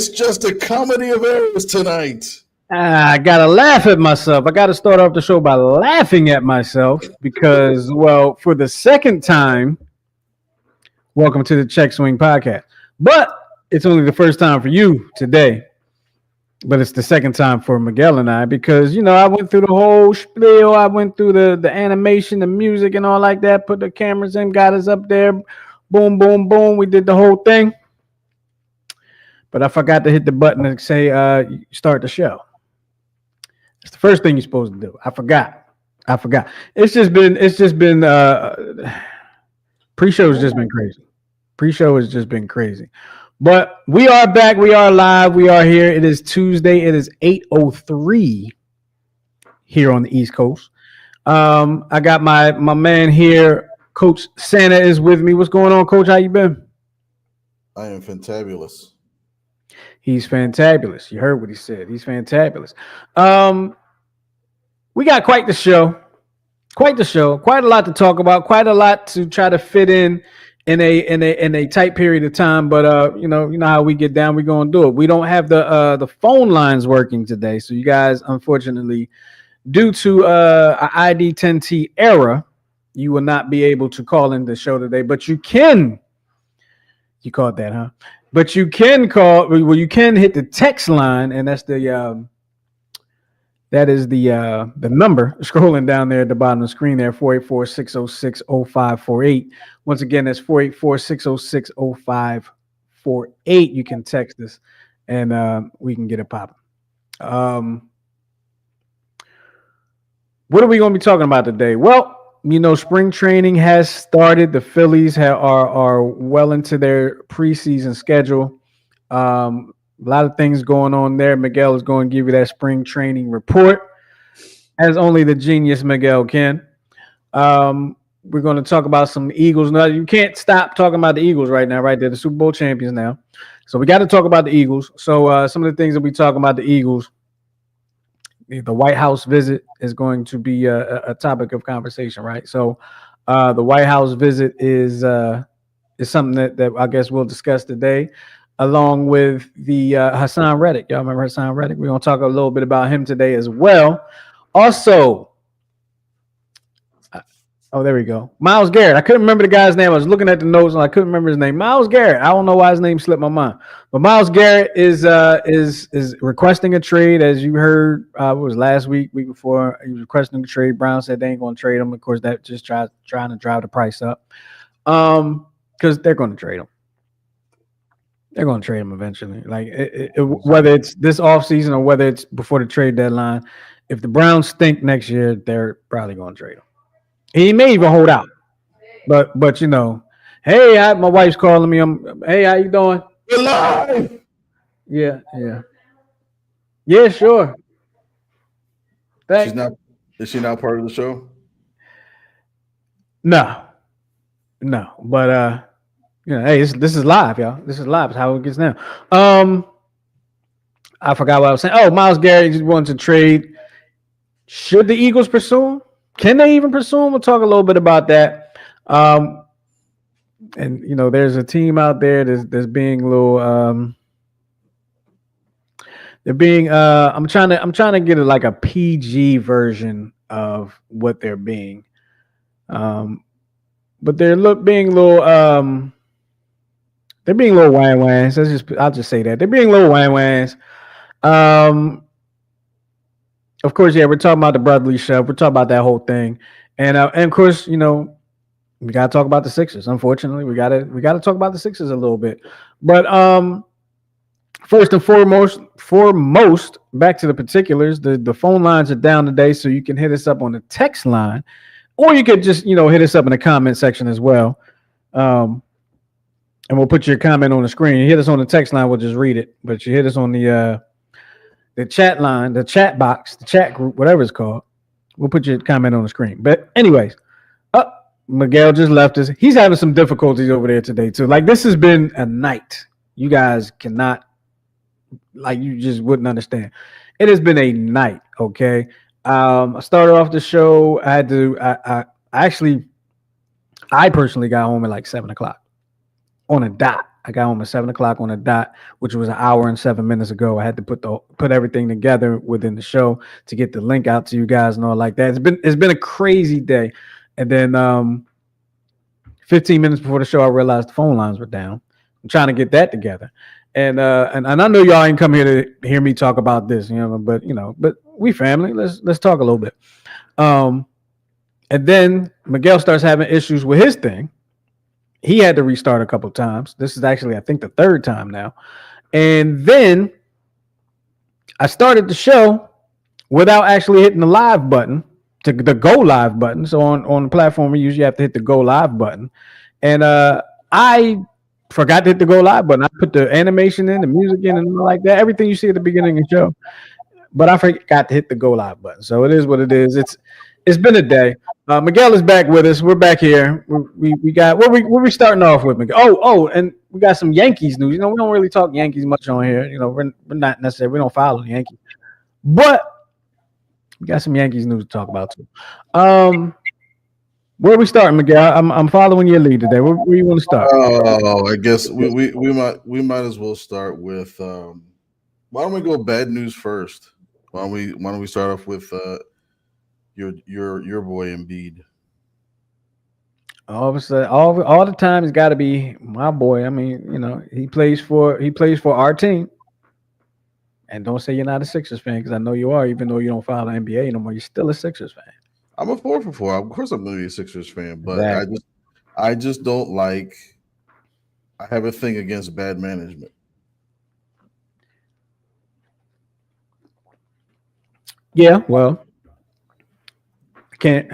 It's just a comedy of errors tonight. I gotta laugh at myself. I gotta start off the show by laughing at myself because, well, for the second time, welcome to the Check Swing Podcast. But it's only the first time for you today. But it's the second time for Miguel and I because, I went through the whole spiel. I went through the animation, the music, and all like that. Put the cameras in, got us up there. Boom, boom, boom. We did the whole thing. But I forgot to hit the button and say, start the show. It's the first thing you're supposed to do. I forgot. It's just been pre-show has just been crazy. Pre-show has just been crazy. But we are back. We are live. We are here. It is Tuesday. It is 8:03 here on the East Coast. I got my man here. Coach Santa is with me. What's going on, Coach? How you been? I am fantabulous. He's fantabulous. You heard what he said. He's fantabulous. We got quite the show. Quite a lot to talk about. Quite a lot to try to fit in a tight period of time. But you know how we get down. We're gonna do it. We don't have the phone lines working today, so you guys, unfortunately, due to an ID10T error, you will not be able to call in the show today. But you can. You caught that, huh? But you can call. Well, you can hit the text line, and that's the number scrolling down there at the bottom of the screen there, 484-606-0548. Once again, that's 484-606-0548. You can text us, and we can get it popping. What are we going to be talking about today? Well, spring training has started. The Phillies are well into their preseason schedule. A lot of things going on there. Miguel is going to give you that spring training report, as only the genius Miguel can. We're going to talk about some Eagles. Now, you can't stop talking about the Eagles right now, right? They're the Super Bowl champions now. So we got to talk about the Eagles. So some of the things that we talk about the Eagles, the White House visit is going to be a topic of conversation, right? So the White House visit is something that I guess we'll discuss today, along with the Haason Reddick. Y'all remember Haason Reddick? We're going to talk a little bit about him today as well. Also, there we go. Myles Garrett. I couldn't remember the guy's name. I was looking at the notes and I couldn't remember his name. Myles Garrett. I don't know why his name slipped my mind. But Myles Garrett is requesting a trade, as you heard. It was last week before. He was requesting a trade. Brown said they ain't going to trade him. Of course, that just trying to drive the price up. Because they're going to trade him. They're going to trade him eventually. Like whether it's this offseason or whether it's before the trade deadline, if the Browns stink next year, they're probably going to trade him. He may even hold out, but hey, my wife's calling me. Hey, how you doing? We're live. Yeah, sure. Thanks. Is she not part of the show? No, but hey, this is live, y'all. This is live. It's how it gets now. I forgot what I was saying. Oh, Myles Garrett just wanted to trade. Should the Eagles pursue him? Can they even pursue him? We'll talk a little bit about that. And there's a team out there that's being a little. They're being. I'm trying to get it like a PG version of what they're being. But they're being a little. They're being little wang-wangs. I'll just say that they're being little wang-wangs. Of course, yeah, we're talking about the brotherly shove. We're talking about that whole thing, and of course, we gotta talk about the Sixers. Unfortunately, we gotta talk about the Sixers a little bit. But first and foremost, back to the particulars. The phone lines are down today, so you can hit us up on the text line, or you could just hit us up in the comment section as well. And we'll put your comment on the screen. You hit us on the text line, we'll just read it. But you hit us on the chat line, the chat box, the chat group, whatever it's called. We'll put your comment on the screen. But anyways, Miguel just left us. He's having some difficulties over there today too. Like, this has been a night. You guys cannot, you just wouldn't understand. It has been a night. Okay. I started off the show. I had to. I personally got home at like 7:00 on a dot. I got home at 7 o'clock on the dot, which was an hour and 7 minutes ago. I had to put everything together within the show to get the link out to you guys and all like that. It's been a crazy day. And then 15 minutes before the show, I realized the phone lines were down. I'm trying to get that together. And I know y'all ain't come here to hear me talk about this, but we family. Let's talk a little bit. And then Miguel starts having issues with his thing. He had to restart a couple times. This is actually, I think, the third time now. And then I started the show without actually hitting the live button, the go live button. So on the platform, we usually have to hit the go live button. And I forgot to hit the go live button. I put the animation in, the music in, and all like that. Everything you see at the beginning of the show. But I forgot to hit the go live button. So it is what it is. It's been a day. Miguel is back with us. We're back here. We got where we starting off with, Miguel. Oh, and we got some Yankees news. We don't really talk Yankees much on here. We're not necessarily, we don't follow the Yankees, but we got some Yankees news to talk about too. Where we starting, Miguel? I'm following your lead today. Where you want to start? Oh, I guess we might as well start with. Why don't we go bad news first? Why don't we start off with your boy Embiid? Obviously, all the time it's got to be my boy. I mean, he plays for our team. And don't say you're not a Sixers fan, because I know you are, even though you don't follow the NBA no more. You're still a Sixers fan. I'm a 4 for 4. Of course, I'm going to be a Sixers fan, but exactly. I just don't like. I have a thing against bad management. Yeah, well, I can't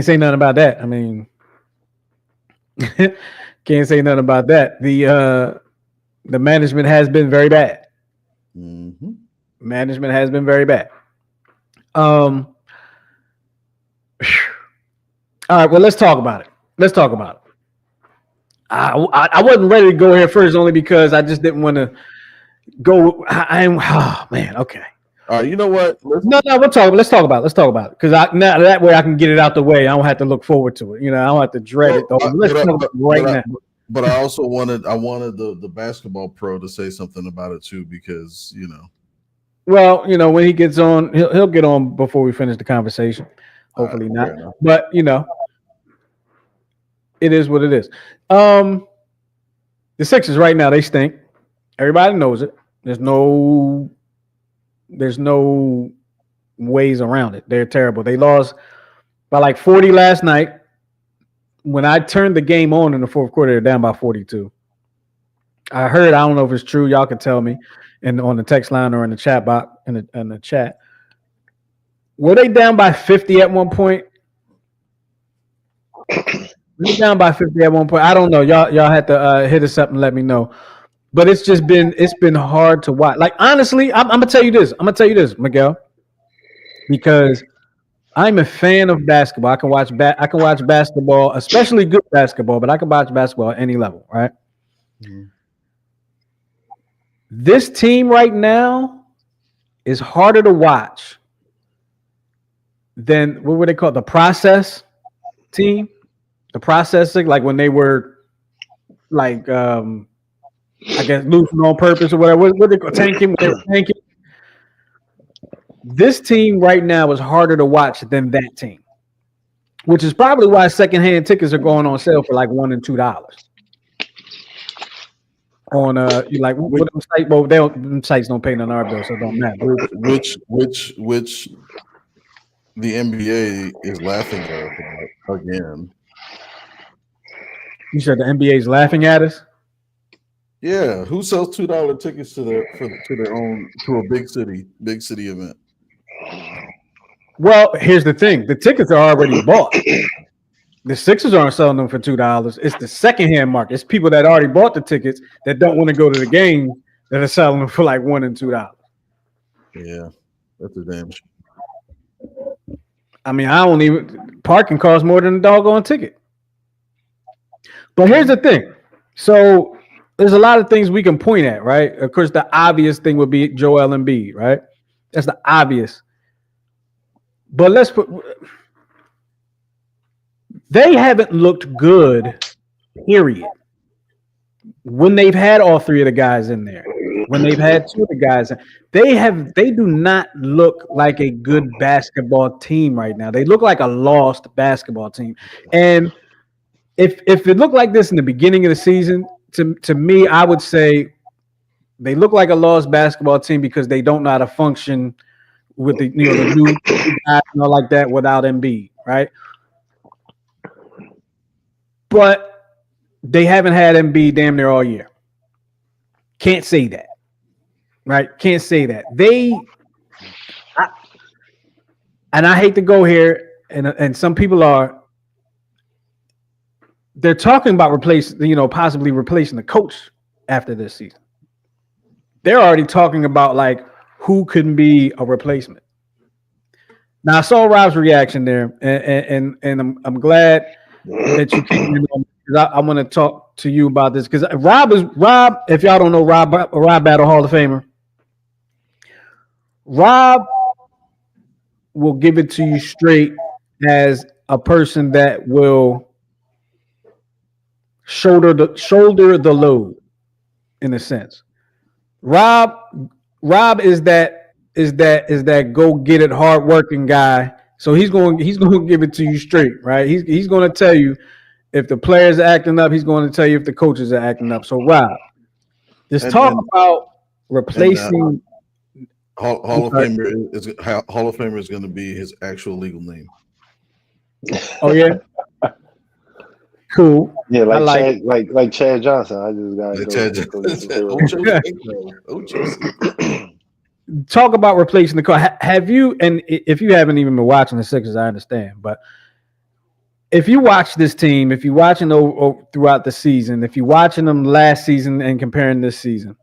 say nothing about that. I mean, can't say nothing about that. The management has been very bad. Mm-hmm. Management has been very bad. All right, well, let's talk about it. I wasn't ready to go here first, only because I just didn't want to go. Oh man, okay. All right, you know what? Let's talk about it, because now that way I can get it out the way. I don't have to look forward to it. I don't have to dread it. Let's talk about it right now. But I also wanted the basketball pro to say something about it too, because Well, when he gets on, he'll get on before we finish the conversation. Hopefully not. But it is what it is. The Sixers right now, they stink. Everybody knows it. There's no ways around it. They're terrible. They lost by like 40 last night. When I turned the game on in the fourth quarter, they're down by 42. I don't know if it's true. Y'all can tell me on the text line or in the chat box in the chat. Were they down by 50 at one point? We're down by 50 at one point. I don't know. Y'all had to hit us up and let me know. But it's been hard to watch. Like, honestly, I'm gonna tell you this. Miguel, because I'm a fan of basketball. I can watch basketball, especially good basketball, but I can watch basketball at any level, right? Mm-hmm. This team right now is harder to watch than what would they call it? The process team, the processing, like when they were like I guess losing on purpose or whatever. What they call tanking? Tanking. This team right now is harder to watch than that team, which is probably why secondhand tickets are going on sale for like $1 and $2. On like what them sites? Well, them sites don't pay none of our bills, so it don't matter. Which the NBA is laughing at again. You said the NBA is laughing at us? Yeah, who sells $2 tickets to their own to a big city event? Well, here's the thing: the tickets are already bought. The Sixers aren't selling them for $2. It's the secondhand market. It's people that already bought the tickets that don't want to go to the game that are selling them for like $1 and $2. Yeah, that's a damn shame. I mean, parking costs more than a doggone ticket. But here's the thing. So there's a lot of things we can point at, right? Of course, the obvious thing would be Joel Embiid, right? That's the obvious. But they haven't looked good Period. When they've had all three of the guys in there, when they've had two of the guys, they do not look like a good basketball team right now. They look like a lost basketball team. And if it looked like this in the beginning of the season, to me, I would say they look like a lost basketball team because they don't know how to function with the new guys and all like that without Embiid, right? But they haven't had Embiid damn near all year. Can't say that, right? Can't say that. And I hate to go here, and some people they're talking about possibly replacing the coach after this season. They're already talking about like who can be a replacement. Now I saw Rob's reaction there, and I'm glad that you came in on because I want to talk to you about this because Rob. If y'all don't know Rob Battle Hall of Famer, Rob will give it to you straight as a person that will shoulder the load in a sense. Rob is that go get it hard working guy. So he's going to give it to you straight, right? He's going to tell you if the players are acting up. He's going to tell you if the coaches are acting up. So Rob, let's talk about replacing. Hall of Famer is going to be his actual legal name. Oh yeah, cool. Yeah, like Chad Johnson. I just got talk about replacing the coach. Have you? And if you haven't even been watching the Sixers, I understand. But if you watch this team, if you're watching throughout the season, if you're watching them last season and comparing this season,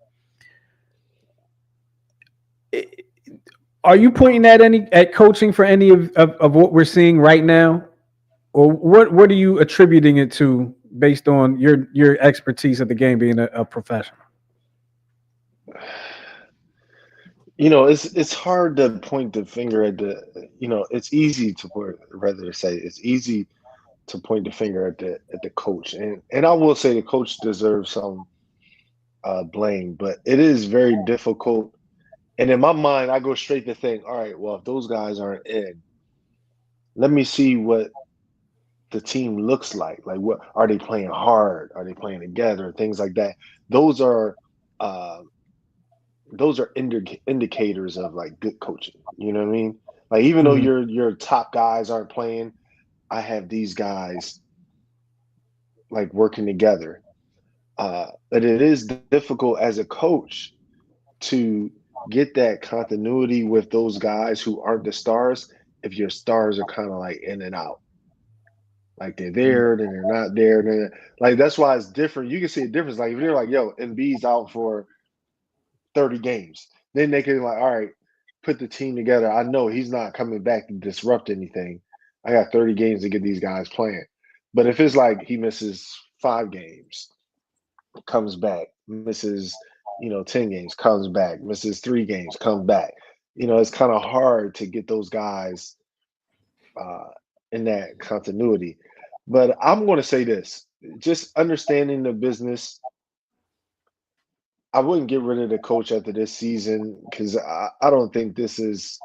are you pointing at coaching for any of what we're seeing right now, or what are you attributing it to based on your expertise of the game, being a professional? It's hard to point the finger at it's easy to it's easy to point the finger at the coach, and I will say the coach deserves some blame, but it is very difficult. And in my mind, I go straight to think, all right, well, if those guys aren't in, let me see what the team looks like. Like, what are they playing hard? Are they playing together? Things like that. Those are indicators of like good coaching. You know what I mean? Like, even though your top guys aren't playing, I have these guys like working together. But it is difficult as a coach to get that continuity with those guys who aren't the stars if your stars are kind of like in and out. Like they're there, then they're not there. Then like that's why it's different. You can see a difference. Like if they're like, yo, Embiid's out for 30 games, then they can like, all right, put the team together. I know he's not coming back to disrupt anything. I got 30 games to get these guys playing. But if it's like he misses 5 games, comes back, misses 10 games, comes back, misses 3 games, comes back. It's kind of hard to get those guys in that continuity. But I'm going to say this, just understanding the business, I wouldn't get rid of the coach after this season because I don't think this is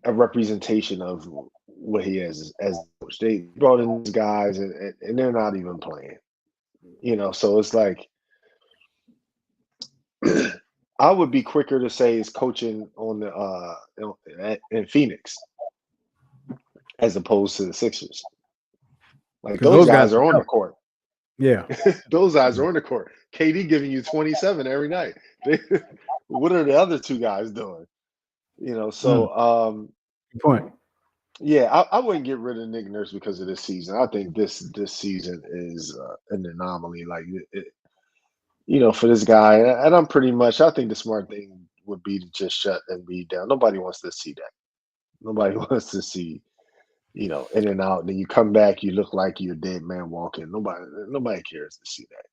a representation of what he is as a coach. They brought in these guys and they're not even playing. So it's like I would be quicker to say is coaching on the in Phoenix as opposed to the Sixers. Like those guys are on the court. Yeah, those guys are on the court. KD giving you 27 every night. What are the other 2 guys doing? So good point. Yeah, I wouldn't get rid of Nick Nurse because of this season. I think this season is an anomaly. Like, for this guy, and I think the smart thing would be to just shut Embiid down. Nobody wants to see that. Nobody wants to see, in and out. Then you come back, you look like you're a dead man walking. Nobody cares to see that.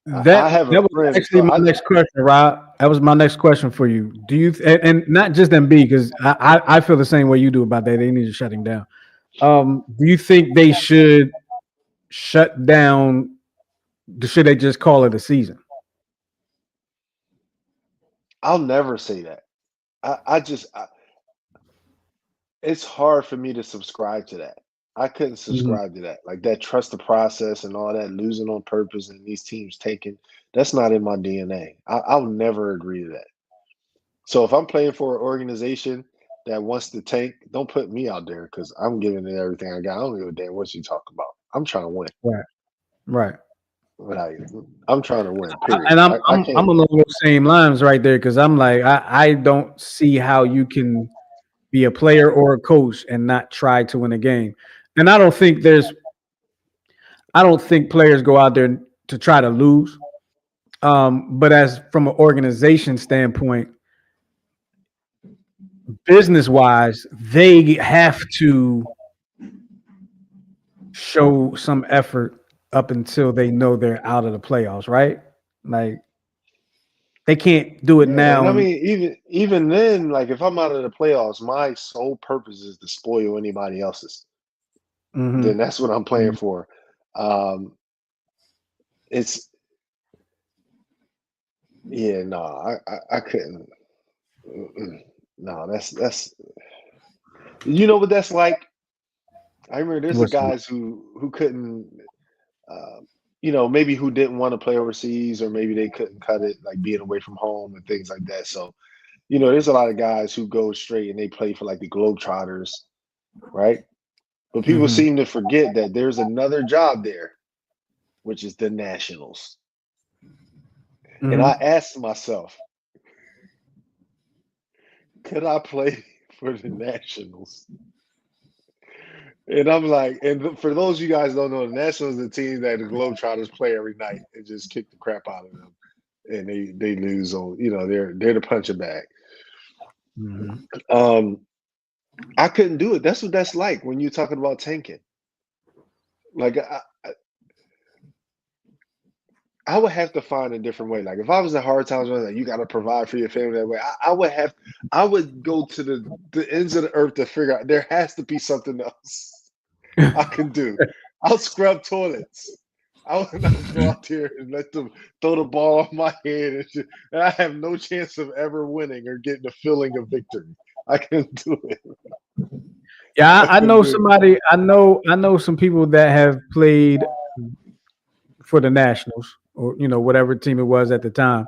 That was actually my next question, Rob. That was my next question for you. Do you and not just Embiid, because I feel the same way you do about that. They need to shut him down. Do you think they should shut down? Should they just call it a season? I'll never say that. It's hard for me to subscribe to that. I couldn't subscribe to that. Like that trust the process and all that losing on purpose and these teams taking, that's not in my DNA. I'll never agree to that. So if I'm playing for an organization that wants to tank, don't put me out there because I'm giving it everything I got. I don't give a damn what you talk about. I'm trying to win. Right. I'm trying to win. Period. And I'm can't. along those same lines right there because I'm like I don't see how you can be a player or a coach and not try to win a game. And I don't think players go out there to try to lose. But as from an organization standpoint, business wise, they have to show some effort up until they know they're out of the playoffs, right? Like they can't do it now. And I mean, even then, like if I'm out of the playoffs, my sole purpose is to spoil anybody else's. Then that's what I'm playing for. It's I couldn't. No, that's you know what that's like. I remember there's the guys who couldn't, maybe who didn't want to play overseas, or maybe they couldn't cut it, like being away from home and things like that. So, there's a lot of guys who go straight and they play for like the Globetrotters, right? But people seem to forget that there's another job there, which is the Nationals. And I asked myself, could I play for the Nationals? And I'm like, and for those of you guys who don't know, the Nationals is a team that the Globetrotters play every night and just kick the crap out of them. And they lose on, they're the punching bag. I couldn't do it. That's what that's like when you're talking about tanking. Like I would have to find a different way. Like if I was in hard times, like you got to provide for your family that way. I would go to the ends of the earth to figure out there has to be something else I can do. I'll scrub toilets. I would not go out there and let them throw the ball off my head, and I have no chance of ever winning or getting the feeling of victory. I can't do it. Yeah, I know somebody. I know some people that have played for the Nationals or whatever team it was at the time.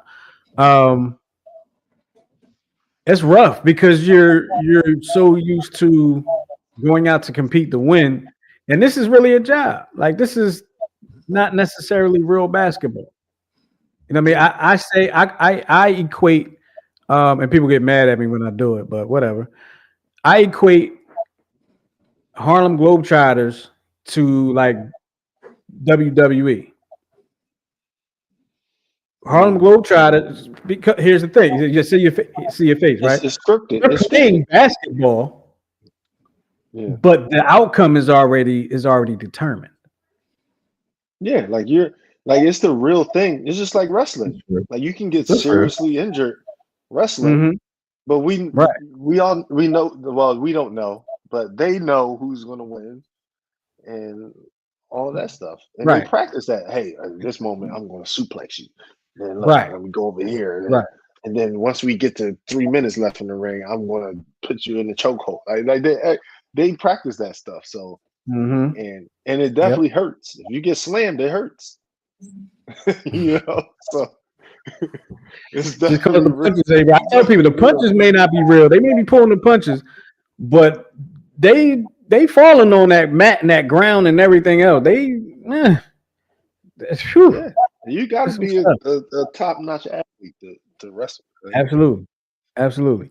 It's rough because you're so used to going out to compete to win, and this is really a job. Like this is not necessarily real basketball. You know what I mean? I say I equate, and people get mad at me when I do it, but whatever. I equate Harlem Globetrotters to like WWE. Harlem Globetrotters, because here's the thing: you just see your face, right? It's scripted. They're playing basketball, but the outcome is already determined. Yeah, it's the real thing. It's just like wrestling. Like you can get seriously injured wrestling, but we know. Well, we don't know, but they know who's going to win, and all of that stuff. And they practice that. Hey, at this moment, I'm going to suplex you. Then let me go over here. And then once we get to 3 minutes left in the ring, I'm going to put you in the chokehold. Like they practice that stuff. So, and it definitely hurts. If you get slammed, it hurts. So it's definitely punches, I tell people the punches may not be real. They may be pulling the punches, but they falling on that mat and that ground and everything else. You got to be a top-notch athlete to wrestle. Right? Absolutely.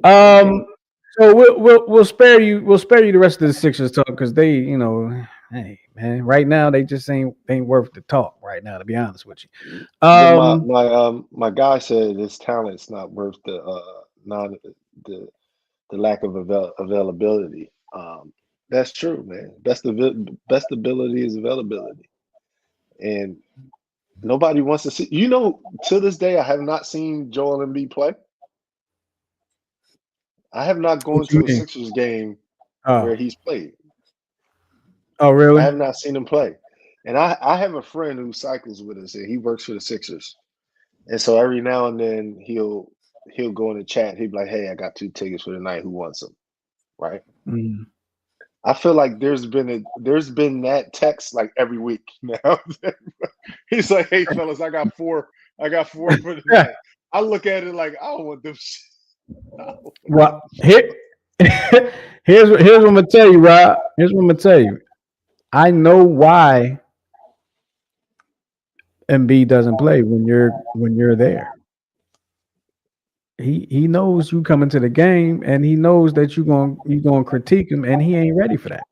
So we'll spare you the rest of the Sixers talk because they, hey man, right now they just ain't worth the talk right now, to be honest with you. My guy said his talent's not worth the lack of availability. That's true, man. Best ability is availability, and nobody wants to see. To this day, I have not seen Joel Embiid play. I have not gone to a Sixers game where he's played. Oh, really? I have not seen him play. And I have a friend who cycles with us, and he works for the Sixers. And so every now and then he'll go in the chat. He'll be like, "Hey, I got 2 tickets for tonight. Who wants them?" Right? Mm. I feel like there's been that text like every week now. He's like, "Hey, fellas, I got 4. I got 4 for tonight." I look at it like I don't want them. Well, here's what I'm gonna tell you, Rob. Here's what I'm gonna tell you. I know why Embiid doesn't play when you're there. He knows you coming to the game, and he knows that you're gonna critique him, and he ain't ready for that.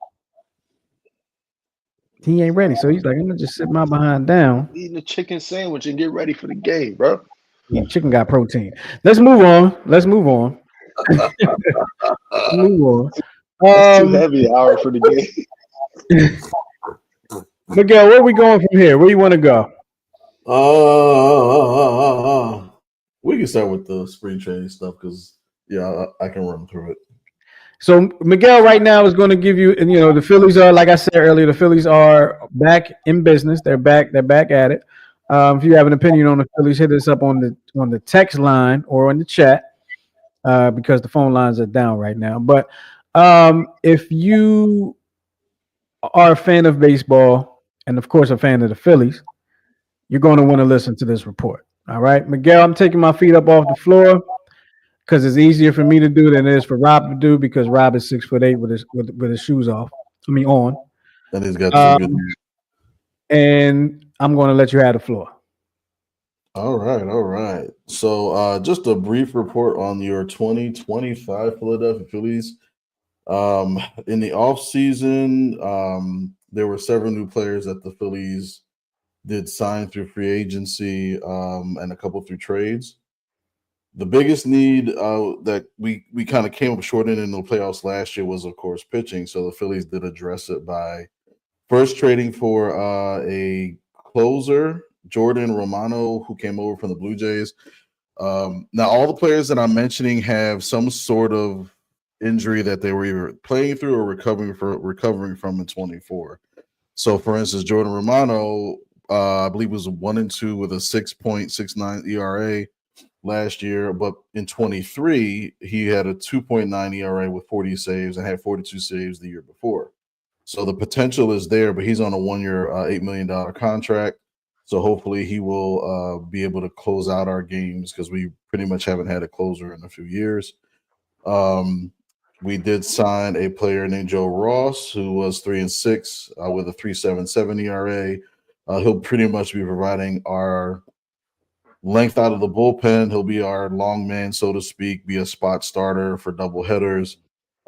He ain't ready, so he's like, I'm gonna just sit my behind down. Eating a chicken sandwich and get ready for the game, bro. Chicken got protein. Let's move on. Let's move on. Move on. It's too heavy an hour for the game. Miguel, where are we going from here? Where you want to go? We can start with the spring training stuff because I can run through it. So Miguel right now is going to give you, and the Phillies are, like I said earlier, the Phillies are back in business. They're back at it. If you have an opinion on the Phillies, hit us up on the text line or on the chat because the phone lines are down right now. But if you are a fan of baseball and of course a fan of the Phillies, you're going to want to listen to this report. All right, Miguel, I'm taking my feet up off the floor because it's easier for me to do than it is for Rob to do because Rob is 6'8" with his shoes off. On. And he's got some good news. And I'm going to let you have the floor. All right. So just a brief report on your 2025 Philadelphia Phillies. In the offseason, there were several new players that the Phillies did sign through free agency and a couple through trades. The biggest need that we kind of came up short in the playoffs last year was, of course, pitching. So the Phillies did address it by first trading for a closer, Jordan Romano, who came over from the Blue Jays. Now, all the players that I'm mentioning have some sort of injury that they were either playing through or recovering from in 24. So, for instance, Jordan Romano, I believe, was 1-2 with a 6.69 ERA last year, but in 23, he had a 2.9 ERA with 40 saves and had 42 saves the year before. So the potential is there, but he's on a 1-year, $8 million contract. So hopefully he will be able to close out our games because we pretty much haven't had a closer in a few years. We did sign a player named Joe Ross, who was 3-6 with a 3.77 ERA. He'll pretty much be providing our length out of the bullpen. He'll be our long man, so to speak, be a spot starter for double headers.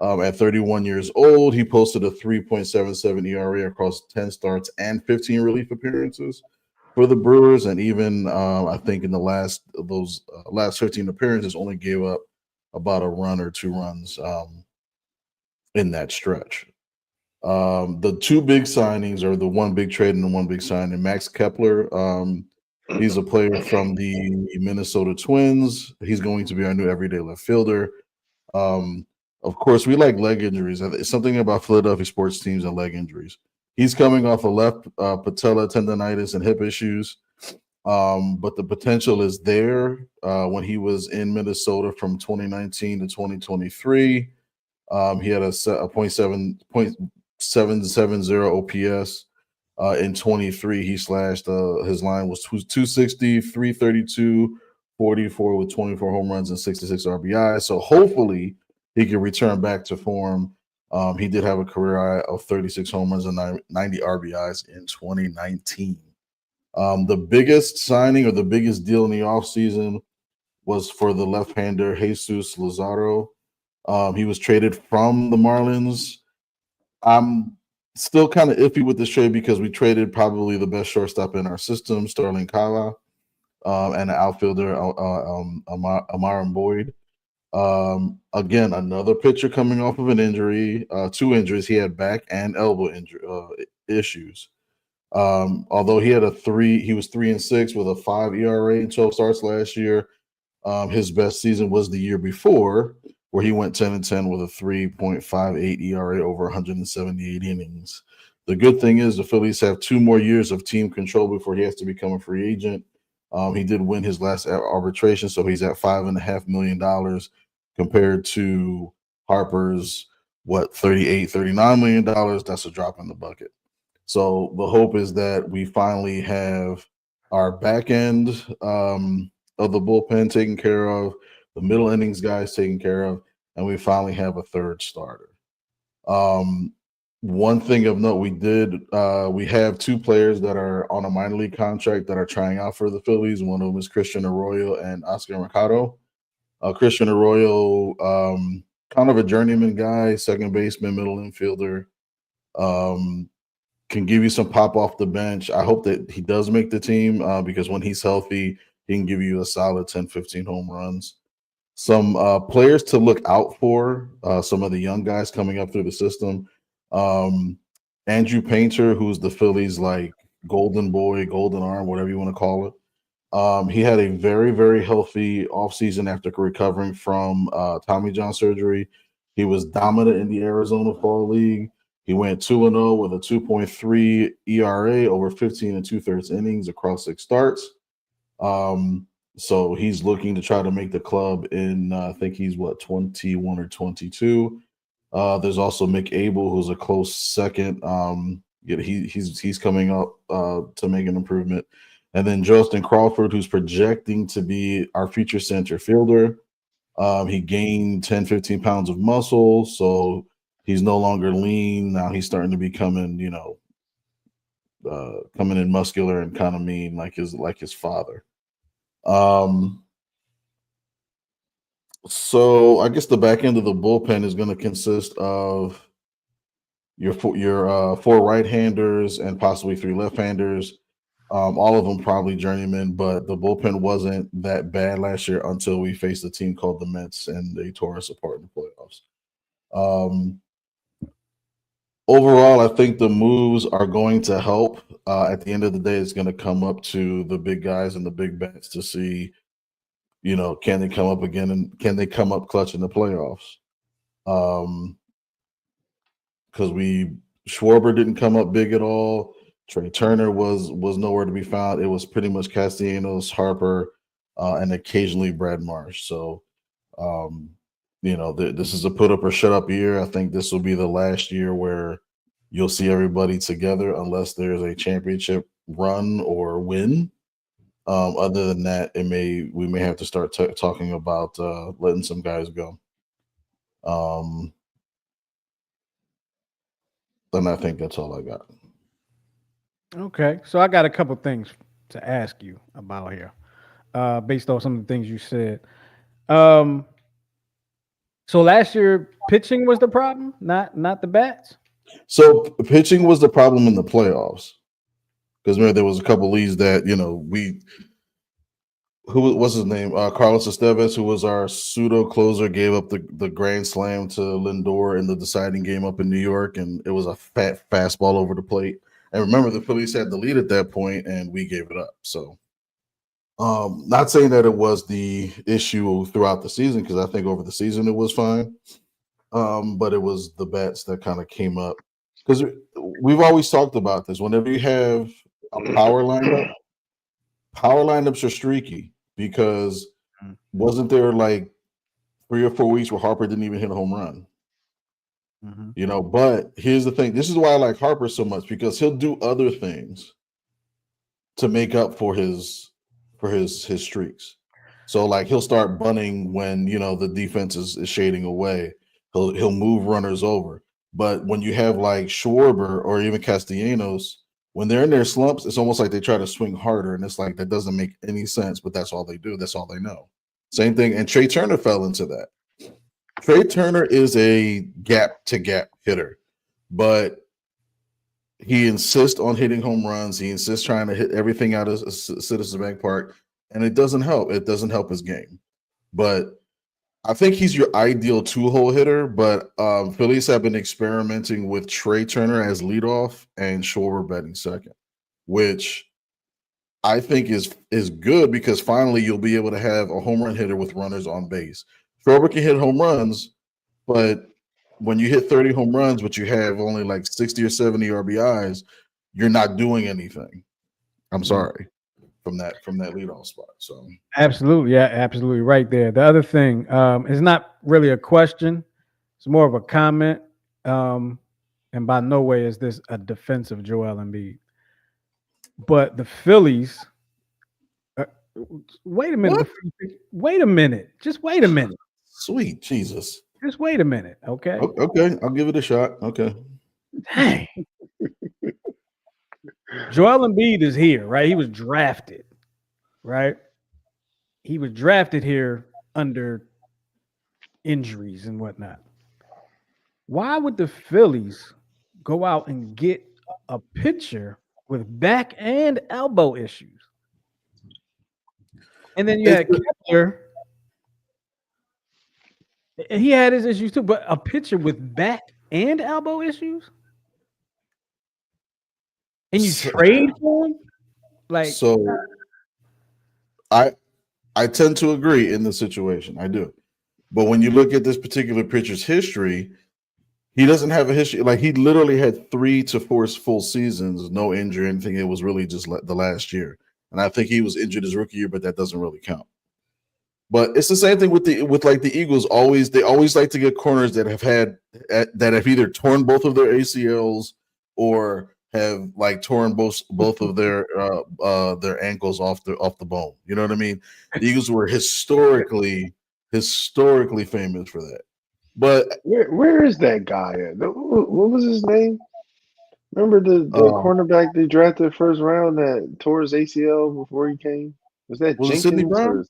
At 31 years old, he posted a 3.77 ERA across 10 starts and 15 relief appearances for the Brewers. And even I think in the last 15 appearances, only gave up about a run or 2 runs in that stretch. The 2 big signings are the 1 big trade and the 1 big signing. Max Kepler, he's a player from the Minnesota Twins. He's going to be our new everyday left fielder. Of course, we like leg injuries. It's something about Philadelphia sports teams and leg injuries. He's coming off a left patella tendonitis and hip issues, but the potential is there. When he was in Minnesota from 2019 to 2023, he had a .770 OPS. In 23, he slashed his line was 260, 332, 44 with 24 home runs and 66 RBI. So hopefully he can return back to form. He did have a career high of 36 home runs and 90 RBIs in 2019. The biggest signing or the biggest deal in the offseason was for the left-hander Jesus Lazaro. He was traded from the Marlins. I'm still kind of iffy with this trade because we traded probably the best shortstop in our system, Sterling Kava, and the outfielder, Amaran Boyd. Again, another pitcher coming off of an injury, 2 injuries. He had back and elbow issues. Although he was 3-6 with a 5 ERA in 12 starts last year. His best season was the year before, where he went 10-10 with a 3.58 ERA over 178 innings. The good thing is the Phillies have 2 more years of team control before he has to become a free agent. He did win his last arbitration, so he's at $5.5 million compared to Harper's $38, $39 million. That's a drop in the bucket. So the hope is that we finally have our back end of the bullpen taken care of, the middle innings guys taken care of, and we finally have a third starter. One thing of note, we have 2 players that are on a minor league contract that are trying out for the Phillies. One of them is Christian Arroyo and Oscar Mercado. Christian Arroyo, kind of a journeyman guy, second baseman, middle infielder, can give you some pop off the bench. I hope that he does make the team because when he's healthy, he can give you a solid 10, 15 home runs. Some players to look out for, some of the young guys coming up through the system. Andrew Painter, who's the Phillies like golden boy, golden arm, whatever you want to call it. He had a very, very healthy offseason after recovering from Tommy John surgery. He was dominant in the Arizona Fall League. He went 2-0 with a 2.3 ERA over 15 2/3 innings across 6 starts. So he's looking to try to make the club in, I think he's 21 or 22. There's also Mick Abel, who's a close second. He's coming up to make an improvement. And then Justin Crawford, who's projecting to be our future center fielder. He gained 10, 15 pounds of muscle, so he's no longer lean. Now he's starting to be coming in muscular and kind of mean like his father. So I guess the back end of the bullpen is going to consist of your 4 right-handers and possibly 3 left-handers. All of them probably journeymen, but the bullpen wasn't that bad last year until we faced a team called the Mets and they tore us apart in the playoffs. Overall, I think the moves are going to help. At the end of the day, it's going to come up to the big guys and the big bats to see, can they come up again and can they come up clutch in the playoffs? Because Schwarber didn't come up big at all. Trey Turner was nowhere to be found. It was pretty much Castellanos, Harper, and occasionally Brad Marsh. So, this is a put up or shut up year. I think this will be the last year where you'll see everybody together unless there's a championship run or win. Other than that, we may have to start talking about letting some guys go. And I think that's all I got. Okay, so I got a couple things to ask you about here, based on some of the things you said. So last year, pitching was the problem, not the bats. So pitching was the problem in the playoffs because remember there was a couple leagues that who was his name? Carlos Estevez, who was our pseudo closer, gave up the grand slam to Lindor in the deciding game up in New York, and it was a fat fastball over the plate. And remember, the Phillies had the lead at that point, and we gave it up. So, not saying that it was the issue throughout the season, because I think over the season it was fine. But it was the bats that kind of came up. Because we've always talked about this. Whenever you have a power lineups are streaky because wasn't there like 3 or 4 weeks where Harper didn't even hit a home run? But here's the thing. This is why I like Harper so much, because he'll do other things to make up for his streaks. So like he'll start bunting when the defense is shading away. He'll move runners over. But when you have like Schwarber or even Castellanos, when they're in their slumps, it's almost like they try to swing harder, and it's like that doesn't make any sense. But that's all they do. That's all they know. Same thing. And Trey Turner fell into that. Trey Turner is a gap-to-gap hitter, but he insists on hitting home runs. He insists trying to hit everything out of Citizens Bank Park, and it doesn't help. It doesn't help his game. But I think he's your ideal 2-hole hitter, but Phillies have been experimenting with Trey Turner as leadoff and Schwarber batting second, which I think is good because finally you'll be able to have a home run hitter with runners on base. Schwarber can hit home runs, but when you hit 30 home runs, but you have only like 60 or 70 RBIs, you're not doing anything. I'm sorry from that leadoff spot. So absolutely, yeah, absolutely right there. The other thing is not really a question; it's more of a comment. And by no way is this a defense of Joel Embiid, but the Phillies. Wait a minute. what? Wait a minute. Just wait a minute. Sweet Jesus. Just wait a minute. Okay. Okay, I'll give it a shot. Okay. Dang. Joel Embiid is here, right? He was drafted, right? He was drafted here under injuries and whatnot. Why would the Phillies go out and get a pitcher with back and elbow issues? And then you had Kepler. He had his issues too, but a pitcher with back and elbow issues? And you trade for him? Like, so I tend to agree in the situation. I do. But when you look at this particular pitcher's history, he doesn't have a history. Like, he literally had 3 to 4 full seasons, no injury, anything. It was really just the last year. And I think he was injured his rookie year, but that doesn't really count. But it's the same thing with the Eagles. They always like to get corners that have either torn both of their ACLs or have like torn both of their ankles off the bone. You know what I mean? The Eagles were historically famous for that. But where is that guy at? What was his name? Remember the cornerback they drafted first round that tore his ACL before he came? Was that Jenkins? Sidney Brown?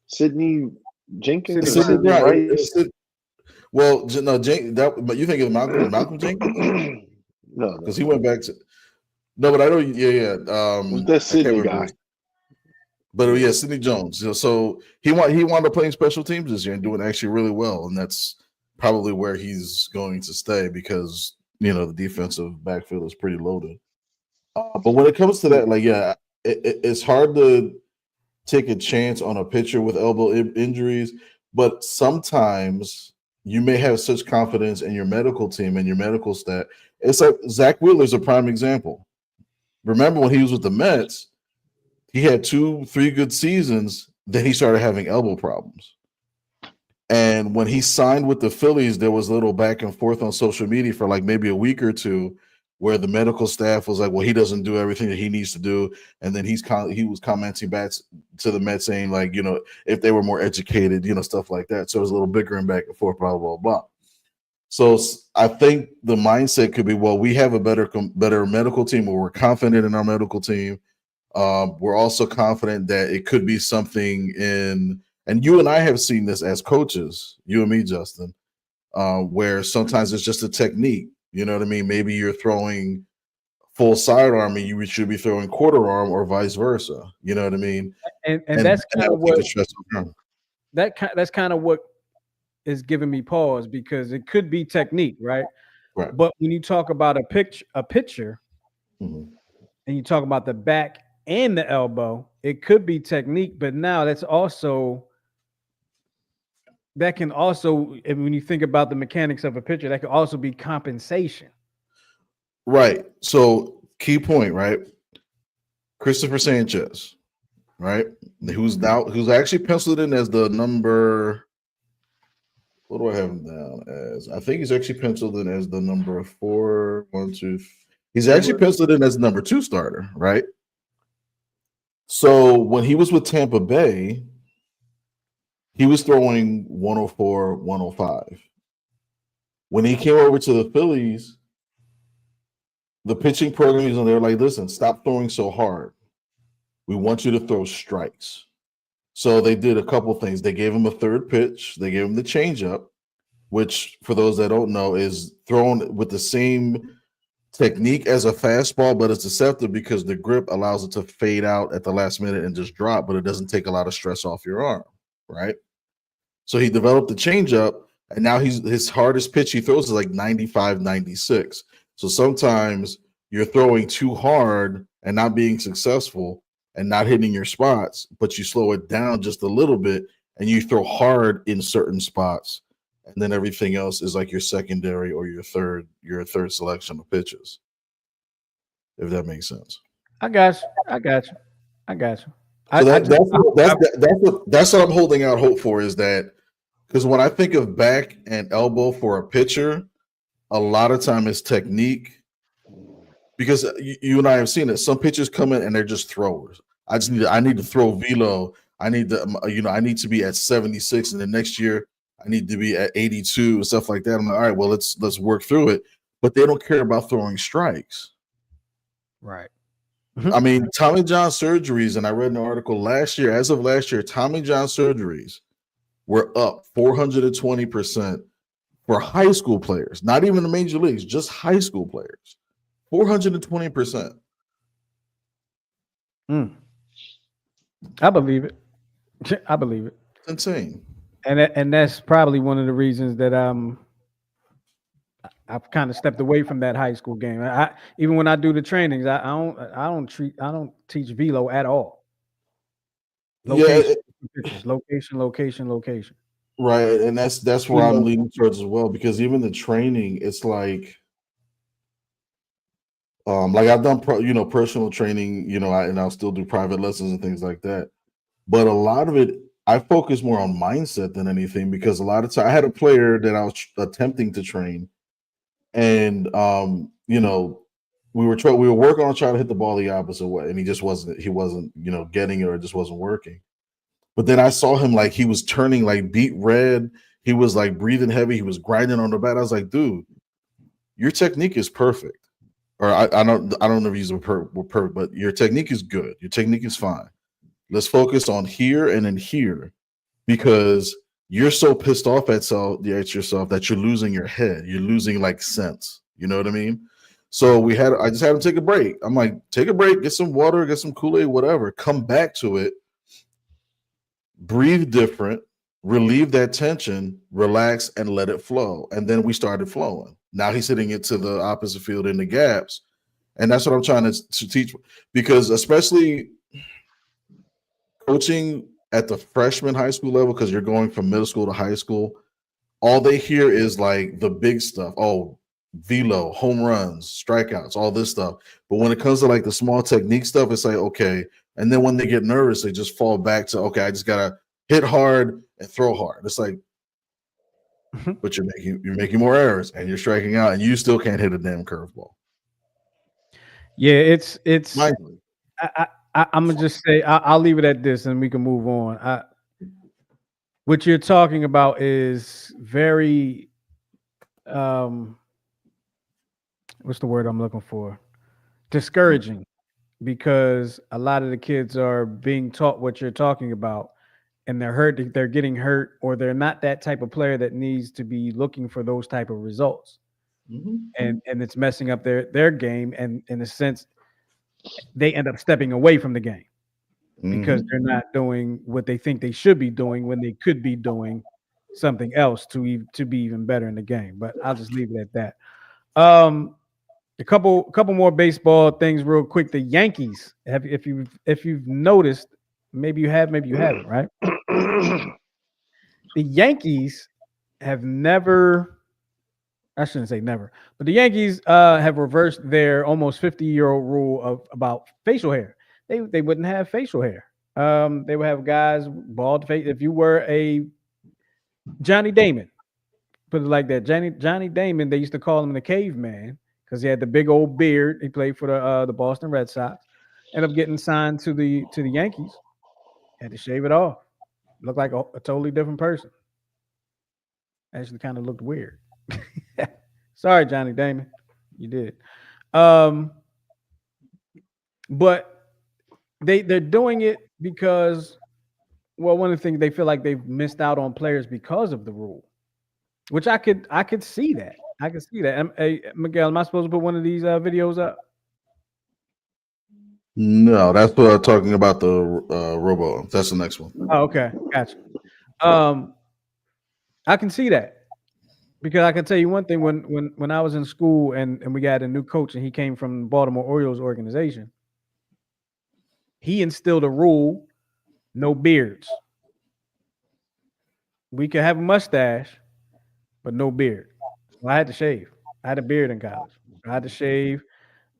Sidney Jenkins? Sidney Brown. Rice? Well, no, but you think of Malcolm Jenkins? No, because he went back to. No, but I know. Yeah. That Sidney guy. But yeah, Sidney Jones. So he wound up playing special teams this year and doing actually really well, and that's probably where he's going to stay because the defensive backfield is pretty loaded. But when it comes to that, like, yeah, it's hard to take a chance on a pitcher with elbow injuries, but sometimes you may have such confidence in your medical team and your medical staff. It's like Zach Wheeler's a prime example. Remember when he was with the Mets, he had 2-3 good seasons, then he started having elbow problems. And when he signed with the Phillies, there was a little back and forth on social media for like maybe a week or two where the medical staff was like, well, he doesn't do everything that he needs to do. And then he was commenting back to the Mets saying like, if they were more educated, stuff like that. So it was a little bickering back and forth, blah, blah, blah. So I think the mindset could be, well, we have a better medical team, where we're confident in our medical team. We're also confident that it could be something and you and I have seen this as coaches, you and me, Justin, where sometimes it's just a technique. You know what I mean? Maybe you're throwing full sidearm and you should be throwing quarter arm or vice versa. You know what I mean? And that's kind of what that's kind of what is giving me pause, because it could be technique, right? Right. But when you talk about a pitcher, and you talk about the back and the elbow, it could be technique, but now that can also, when you think about the mechanics of a pitcher, that could also be compensation. Right. So key point, right? Christopher Sanchez, right? Who's actually penciled in as the number. What do I have him down as? I think he's actually penciled in as the number 4. 1, 2. He's actually penciled in as the number 2 starter, right? So when he was with Tampa Bay, he was throwing 104, 105. When he came over to the Phillies, the pitching program is on there like, listen, stop throwing so hard. We want you to throw strikes. So they did a couple things. They gave him a third pitch. They gave him the changeup, which for those that don't know is thrown with the same technique as a fastball, but it's deceptive because the grip allows it to fade out at the last minute and just drop, but it doesn't take a lot of stress off your arm, right? So he developed the changeup, and now his hardest pitch he throws is like 95, 96. So sometimes you're throwing too hard and not being successful and not hitting your spots, but you slow it down just a little bit and you throw hard in certain spots, and then everything else is like your secondary or your third selection of pitches. If that makes sense. I got you. So that's what I'm holding out hope for, is that because when I think of back and elbow for a pitcher, a lot of time it's technique. Because you and I have seen it. Some pitchers come in and they're just throwers. I need to throw velo. I need to be at 76, and the next year I need to be at 82 and stuff like that. I'm like, all right, well, let's work through it. But they don't care about throwing strikes. Right. I mean, Tommy John surgeries, and I read an article as of last year, Tommy John surgeries were up 420% for high school players, not even the major leagues, just high school players. 420%. I believe it. I believe it. It's insane. And that's probably one of the reasons that I've kind of stepped away from that high school game. Even when I do the trainings, I don't teach velo at all. Location. Right, and that's where I'm leaning towards as well, because even the training, it's like I've done personal training, and I'll still do private lessons and things like that. But a lot of it, I focus more on mindset than anything, because a lot of time I had a player that I was attempting to train, and we were working on trying to hit the ball the opposite way, and he wasn't getting it, or it just wasn't working. But then I saw him, like, he was turning like beet red, he was like breathing heavy, he was grinding on the bat. I was like, dude, your technique is perfect. Or I don't know if he's perfect, but your technique is good. Your technique is fine. Let's focus on here and then here, because you're so pissed off at yourself that you're losing your head. You're losing like sense. You know what I mean? So I just had him take a break. I'm like, take a break, get some water, get some Kool-Aid, whatever. Come back to it. Breathe different. Relieve that tension. Relax and let it flow. And then we started flowing. Now he's hitting it to the opposite field in the gaps. And that's what I'm trying to teach, because especially coaching at the freshman high school level, because you're going from middle school to high school, all they hear is like the big stuff. Oh, velo, home runs, strikeouts, all this stuff. But when it comes to like the small technique stuff, it's like, okay. And then when they get nervous, they just fall back to, okay, I just got to hit hard and throw hard. It's like, but you're making more errors and you're striking out, and you still can't hit a damn curveball. Yeah, it's. I'm gonna just say I'll leave it at this, and we can move on. What you're talking about is very, what's the word I'm looking for? Discouraging, because a lot of the kids are being taught what you're talking about, and they're getting hurt, or they're not that type of player that needs to be looking for those type of results. And it's messing up their game, and in a sense, they end up stepping away from the game because they're not doing what they think they should be doing when they could be doing something else to be even better in the game. But I'll just leave it at that. A couple more baseball things real quick. The Yankees, if you've noticed, maybe you have, maybe you haven't, right? The Yankees have never, I shouldn't say never, but the Yankees have reversed their almost 50-year-old rule about facial hair. They wouldn't have facial hair. They would have guys bald face. If you were a Johnny Damon, put it like that, Johnny Damon, they used to call him the caveman because he had the big old beard. He played for the Boston Red Sox. Ended up getting signed to the Yankees. Had to shave it off. Looked like a totally different person. Actually kind of looked weird. Sorry, Johnny Damon. You did. But they're doing it because, well, one of the things, they feel like they've missed out on players because of the rule, which I could see that. I could see that. Hey, Miguel, am I supposed to put one of these videos up? No, that's what I'm talking about, the ROBO. That's the next one. Oh, okay. Gotcha. I can see that. Because I can tell you one thing, when I was in school and we got a new coach and he came from the Baltimore Orioles organization, he instilled a rule: no beards. We could have a mustache, but no beard. So I had to shave. I had a beard in college. I had to shave.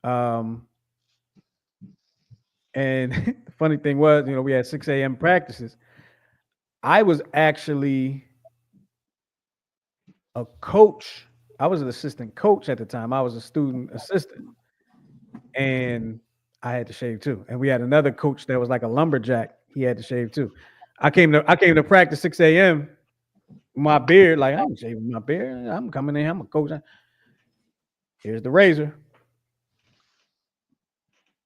And the funny thing was, we had 6 a.m. practices. I was actually a coach. I was an assistant coach at the time. I was a student assistant. And I had to shave too. And we had another coach that was like a lumberjack. He had to shave too. I came to practice 6 a.m. My beard, like I ain't shaving my beard. I'm coming in. I'm a coach. Here's the razor.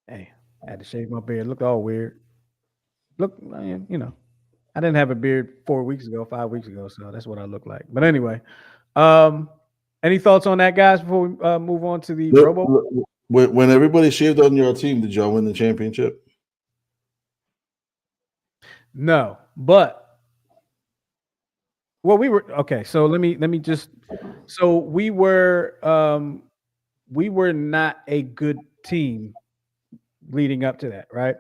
Hey, I had to shave my beard. Looked all weird. Look, I didn't have a beard 4 weeks ago, 5 weeks ago, so that's what I look like. But anyway, any thoughts on that, guys? Before we move on to the Robo. When everybody shaved on your team, did y'all win the championship? No, but we were okay. So let me just. So we were not a good team leading up to that, right?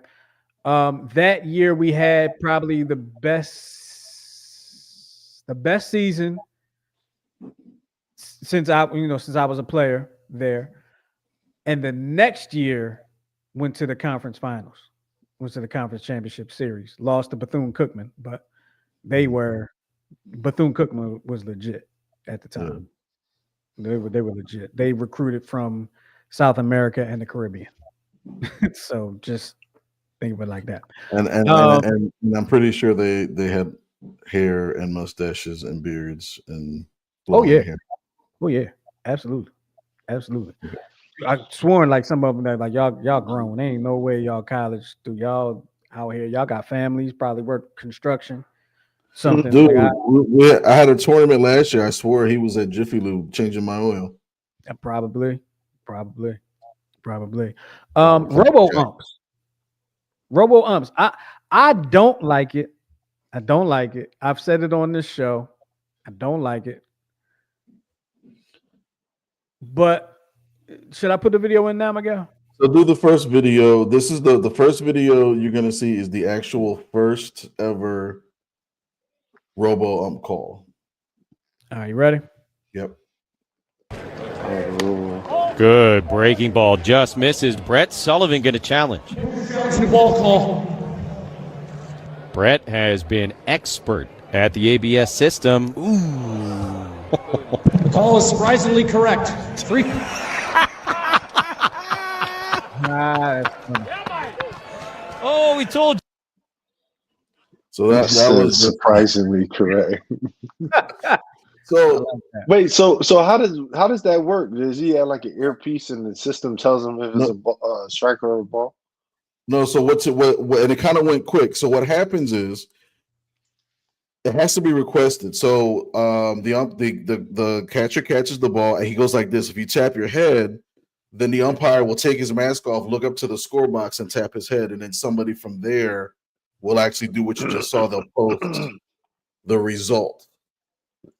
That year we had probably the best season since I was a player there. And the next year went to the conference finals, went to the conference championship series, lost to Bethune-Cookman, but Bethune-Cookman was legit at the time. Yeah. They were legit. They recruited from South America and the Caribbean. So just think of it like that. And I'm pretty sure they had hair and mustaches and beards and hair. Oh yeah, absolutely. I sworn like some of them that like y'all grown. There ain't no way y'all college do y'all out here. Y'all got families, probably work construction, something. Dude, like I had a tournament last year. I swore he was at Jiffy Lube changing my oil. Probably. Robo umps. I don't like it. I've said it on this show. I don't like it. But should I put the video in now, Miguel? So do the first video. This is the first video you're gonna see is the actual first ever Robo ump call. Are you ready? Yep. Good breaking ball, just misses. Brett Sullivan going to challenge. Ball call. Brett has been expert at the ABS system. Ooh. The call is surprisingly correct. 3. Oh, we told you. So that was surprisingly correct. So wait, so how does that work? Does he have like an earpiece and the system tells him if it's a striker or a ball? No. So what and it kind of went quick. So what happens is it has to be requested. So the catcher catches the ball and he goes like this. If you tap your head, then the umpire will take his mask off, look up to the score box and tap his head, and then somebody from there will actually do what you just saw. They'll post the result.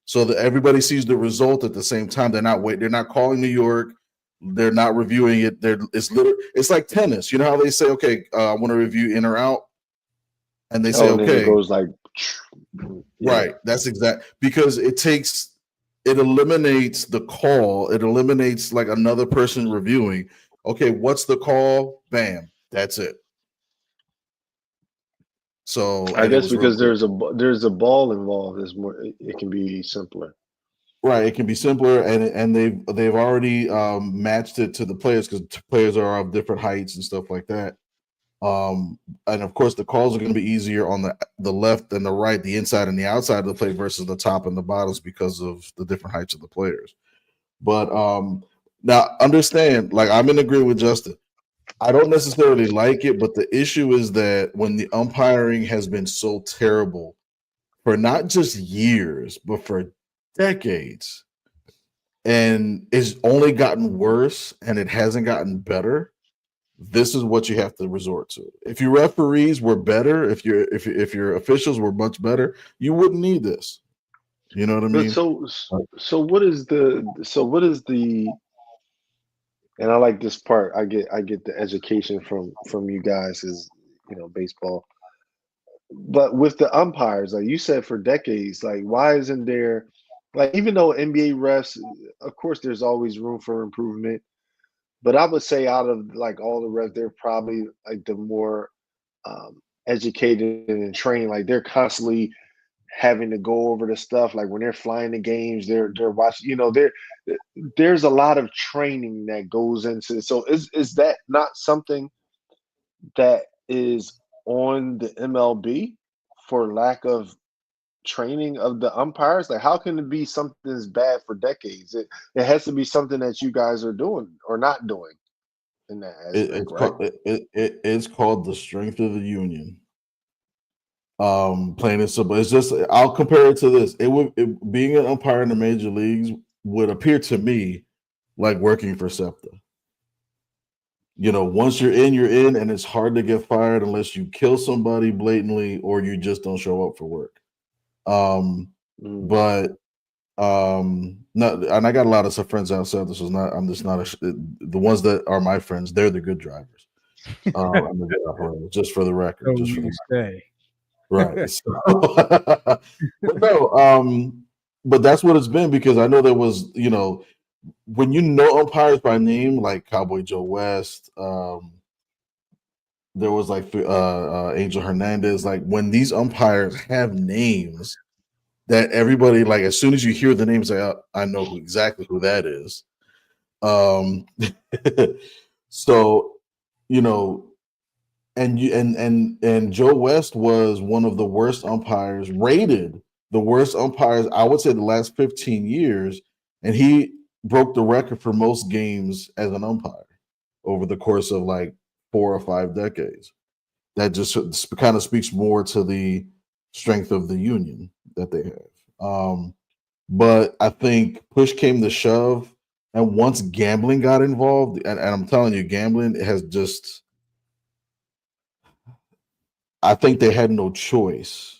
So that everybody sees the result at the same time. They're not calling New York. They're not reviewing it. It's like tennis. You know how they say, okay, I want to review in or out, and they say, okay, it goes like, right. That's exact because it eliminates the call. It eliminates like another person reviewing. Okay, what's the call? Bam, that's it. So I guess because there's a ball involved, it can be simpler. Right, it can be simpler, and they've already matched it to the players because players are of different heights and stuff like that. And of course, the calls are going to be easier on the left and the right, the inside and the outside of the plate versus the top and the bottoms because of the different heights of the players. But now understand, like I'm in agreement with Justin. I don't necessarily like it, but the issue is that when the umpiring has been so terrible for not just years, but for decades, and it's only gotten worse and it hasn't gotten better, this is what you have to resort to. If your referees were better, if your officials were much better, you wouldn't need this. You know what I mean? So what is the and I like this part. I get the education from you guys is baseball. But with the umpires, like you said, for decades, like why isn't there Like even though NBA refs, of course, there's always room for improvement. But I would say out of like all the refs, they're probably like the more educated and trained. Like they're constantly having to go over the stuff. Like when they're flying the games, they're watching. There's a lot of training that goes into. So is that not something that is on the MLB for lack of training of the umpires? Like how can it be something that's bad for decades? It has to be something that you guys are doing or not doing in that aspect, right? It's called the strength of the union. Plain and simple. It's just I'll compare it to this. Being an umpire in the major leagues would appear to me like working for SEPTA. Once you're in, and it's hard to get fired unless you kill somebody blatantly or you just don't show up for work. But no, and I got a lot of friends outside. I'm just not the ones that are my friends. They're the good drivers. I'm the good operator, just for the record. So Just for you the say. Right. So, but no, but that's what it's been because I know there was, when umpires by name like Cowboy Joe West, there was like Angel Hernandez. Like when these umpires have names that everybody like, as soon as you hear the names, I know exactly who that is. So, and Joe West was one of the worst umpires, rated the worst umpires, I would say the last 15 years, and he broke the record for most games as an umpire over the course of like 4 or 5 decades. That just kind of speaks more to the strength of the union that they have. But I think push came to shove, and once gambling got involved, and I'm telling you, gambling has just, I think they had no choice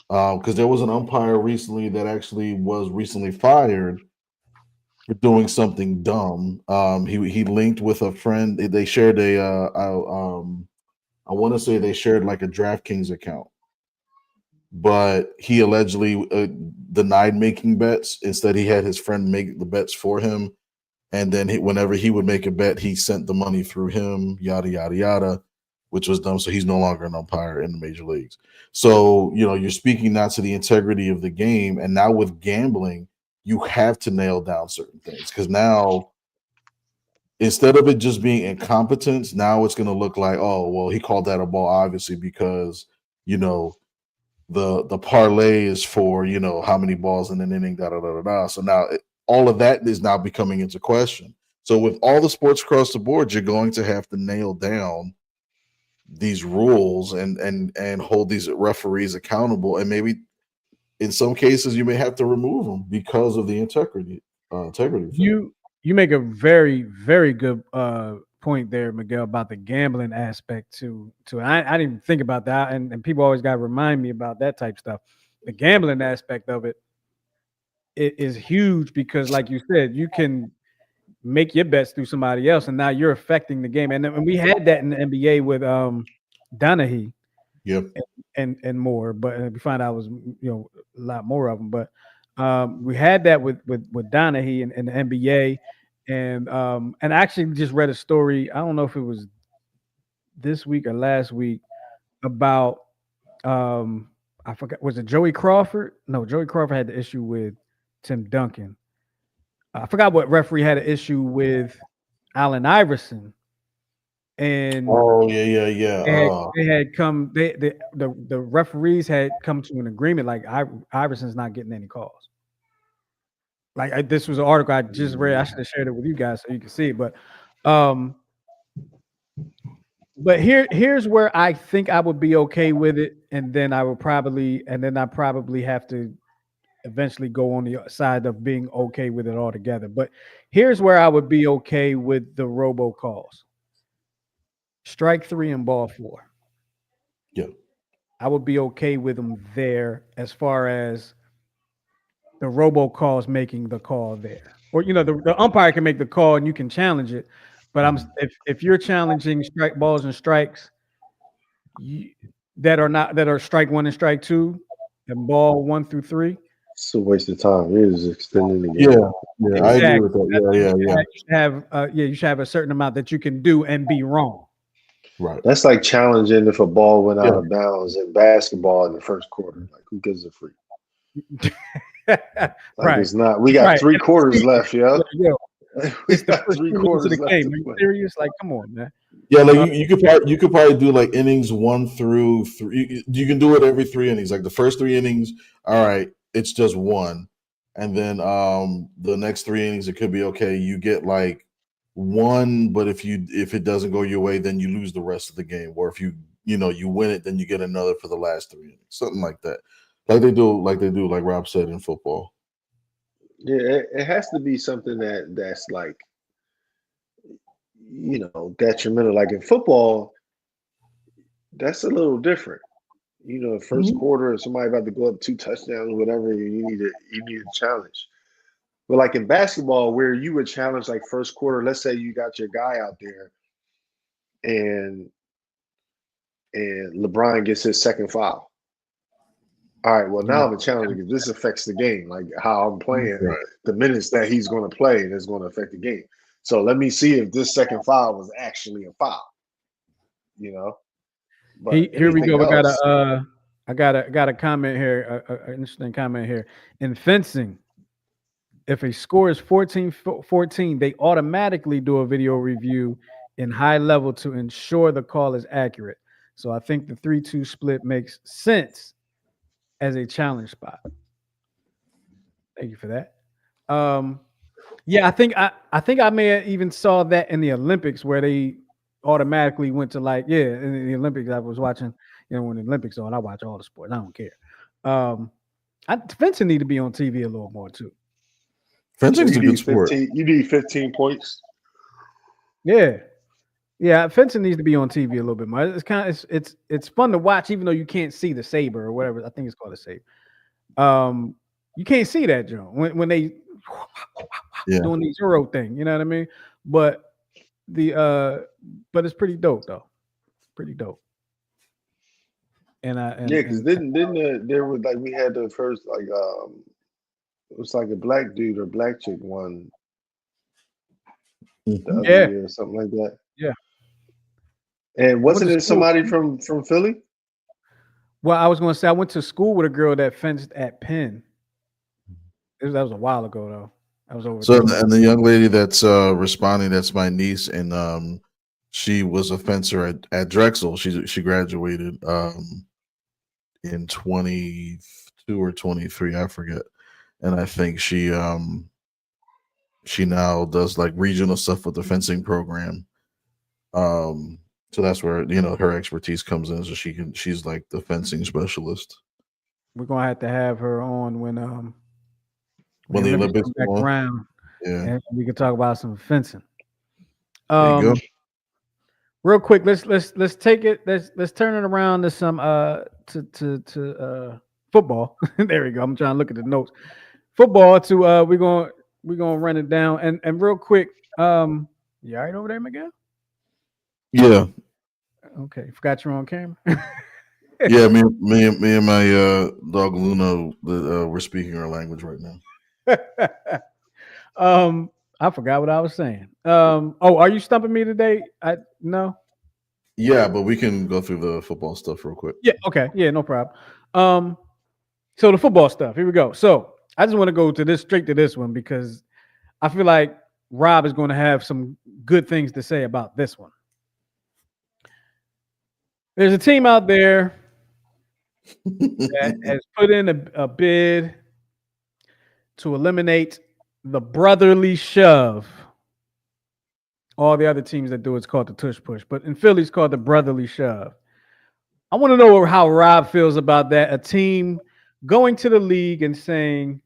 because there was an umpire recently that actually was recently fired for doing something dumb. He linked with a friend. They shared I want to say they shared like a DraftKings account, but he allegedly denied making bets. Instead, he had his friend make the bets for him, and then whenever he would make a bet, he sent the money through him. Yada yada yada, which was dumb. So he's no longer an umpire in the major leagues. So you're speaking now to the integrity of the game, and now with gambling, you have to nail down certain things because now, instead of it just being incompetence, now it's going to look like, oh, well, he called that a ball, obviously, because the parlay is for how many balls in an inning, da da da da da. So now all of that is now becoming into question. So with all the sports across the board, you're going to have to nail down these rules and hold these referees accountable, and maybe in some cases you may have to remove them because of the integrity. You make a very, very good point there, Miguel, about the gambling aspect too. I didn't even think about that, and people always got to remind me about that type stuff. The gambling aspect of it is huge because, like you said, you can make your bets through somebody else, and now you're affecting the game. And we had that in the NBA with Donaghy, Yep. and more, but we find out it was a lot more of them. But we had that with Donaghy in the NBA, and I actually just read a story. I don't know if it was this week or last week about I forgot, was it Joey Crawford? No, Joey Crawford had the issue with Tim Duncan. I forgot what referee had an issue with Allen Iverson. And they had come. The referees had come to an agreement. Like Iverson's not getting any calls. Like this was an article I just read. I should have shared it with you guys so you can see it. But here's where I think I would be okay with it, and then I probably have to eventually go on the side of being okay with it altogether. But here's where I would be okay with the robo calls. Strike 3 and ball 4. Yeah. I would be okay with them there as far as the robo calls making the call there. Or the umpire can make the call and you can challenge it. But if you're challenging strike balls and strikes that are strike 1 and strike 2 and ball 1 through 3, It's a waste of time. It is extending the game. Yeah, I agree with that. Yeah. You should have a certain amount that you can do and be wrong. Right. That's like challenging if a ball went out Yeah. of bounds in basketball in the first quarter. Like, who gives a freak? Like, Right. it's not. We got 3 quarters left, yo. Yo, We it's the got first 3 2 minutes of quarters the left game. to Are you play. serious? Like, come on, man. Yeah, like you could probably do like innings 1 through 3. You can do it every 3 innings. Like the first 3 innings, all right, it's just 1, and then the next 3 innings it could be okay. You get like 1, but if it doesn't go your way, then you lose the rest of the game. Or if you win it, then you get another for the last 3 innings, something like that. Like they do, like Rob said in football. Yeah, it has to be something that's like, detrimental. Like in football, that's a little different. First quarter, somebody about to go up 2 touchdowns, whatever. You need a challenge. But like in basketball, where you would challenge like first quarter, let's say you got your guy out there, and LeBron gets his second foul. All right, well now I'm a challenger because this affects the game, like how I'm playing, Right. the minutes that he's going to play, and it's going to affect the game. So let me see if this second foul was actually a foul. But Here we go. else, I got a comment here, an interesting comment here. In fencing, if a score is 14-14, they automatically do a video review in high level to ensure the call is accurate. So I think the 3-2 split makes sense as a challenge spot. Thank you for that. Yeah, I think I may have even saw that in the Olympics where they automatically went to like, in the Olympics I was watching, when the Olympics on, I watch all the sports. I don't care. Fencing need to be on TV a little more too. Fencing's a good sport. You need 15 points. Yeah, fencing needs to be on TV a little bit more. It's kind of it's fun to watch, even though you can't see the saber or whatever. I think it's called a saber. You can't see that, Joe, when they doing the Euro thing. You know what I mean? But but it's pretty dope though. Pretty dope. Because there was like we had the first like it was like a black dude or black chick won the other year or something like that. Yeah. And wasn't it somebody from Philly? Well, I was going to say I went to school with a girl that fenced at Penn. That was a while ago though. I was over. So and the young lady that's responding, that's my niece, and she was a fencer at Drexel. She graduated in 22 or 23, I forget. And I think she now does like regional stuff with the fencing program. So that's where her expertise comes in. So she's like the fencing specialist. We're gonna have to have her on when the Olympics come back around. Yeah, and we can talk about some fencing. There you go. Real quick, let's take it. Let's turn it around to some to football. There we go. I'm trying to look at the notes. Football to we're gonna run it down and real quick. You all right over there, Miguel? Yeah. Okay, forgot you're on camera. Yeah, me and my dog Luna, we're speaking our language right now. I forgot what I was saying. Are you stumping me today? No. Yeah, but we can go through the football stuff real quick. Yeah. Okay. Yeah. No problem. So the football stuff. Here we go. So I just want to go straight to this one because I feel like Rob is going to have some good things to say about this one. There's a team out there that has put in a bid to eliminate the brotherly shove. All the other teams that do it's called the tush push, but in Philly it's called the brotherly shove. I want to know how Rob feels about that. A team going to the league and saying,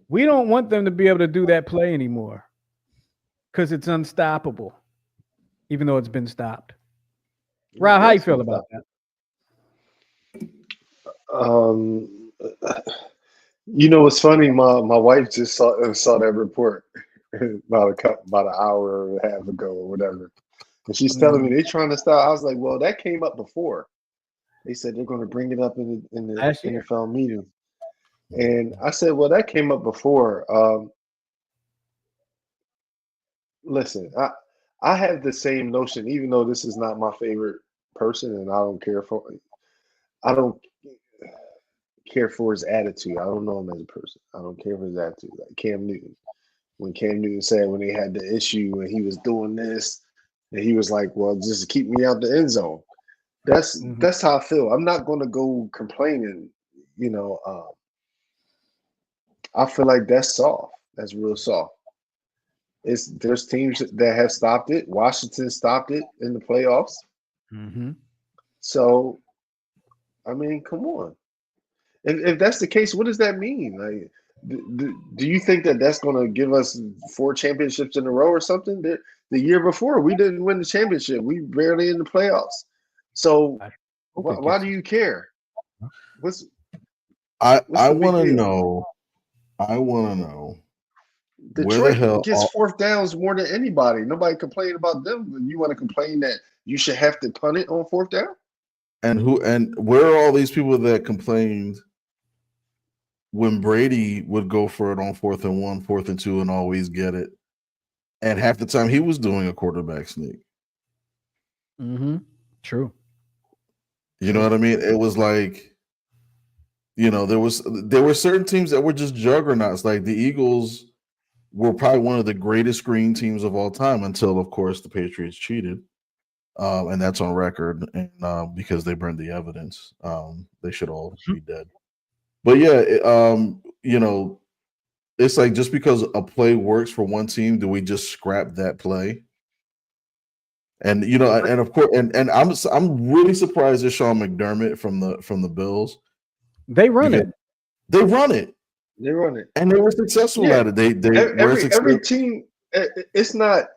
we don't want them to be able to do that play anymore because it's unstoppable, even though it's been stopped. Rob, how you feel about that? What's funny? My wife just saw that report about an hour and a half ago or whatever, and she's telling me they're trying to stop. I was like, well, that came up before. They said they're going to bring it up in the NFL meeting. And I said, well, that came up before. Listen, I have the same notion, even though this is not my favorite person, and I don't care for his attitude. I don't know him as a person. I don't care for his attitude. Like Cam Newton. When Cam Newton said when they had the issue and he was doing this, and he was like, well, just keep me out the end zone. That's how I feel. I'm not going to go complaining, you know. I feel like that's soft. That's real soft. There's teams that have stopped it. Washington stopped it in the playoffs. So, I mean, come on. If that's the case, what does that mean? Like, do you think that that's going to give us 4 championships in a row or something? The year before, we didn't win the championship. We barely in the playoffs. So, why do you care? I the big want to deal? know. I want to know. Detroit where the hell gets fourth downs more than anybody. Nobody complain about them. You want to complain that you should have to punt it on fourth down? And where are all these people that complained when Brady would go for it on 4th and 1, 4th and 2, and always get it? And half the time he was doing a quarterback sneak. True. You know what I mean? It was like, you know, there were certain teams that were just juggernauts. Like the Eagles were probably one of the greatest green teams of all time until, of course, the Patriots cheated. And that's on record. And because they burned the evidence, they should all be dead. But yeah, you know, it's like just because a play works for one team, do we just scrap that play? And you know, and of course, and I'm really surprised at Sean McDermott from the Bills. They run it. They run it, and they were successful at it. They every team. It's not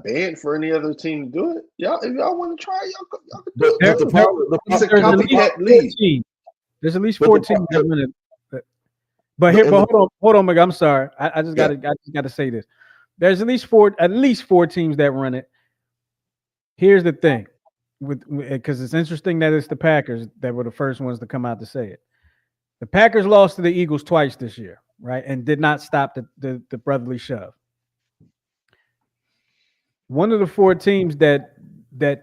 banned for any other team to do it. Y'all, if y'all want to try, y'all can do it. It's a copycat league. There's at least 14 that run it. But hold on, Mike. I'm sorry. I just gotta say this. There's at least four teams that run it. Here's the thing, because it's interesting that it's the Packers that were the first ones to come out to say it. The Packers lost to the Eagles twice this year, right, and did not stop the brotherly shove. One of the 4 teams that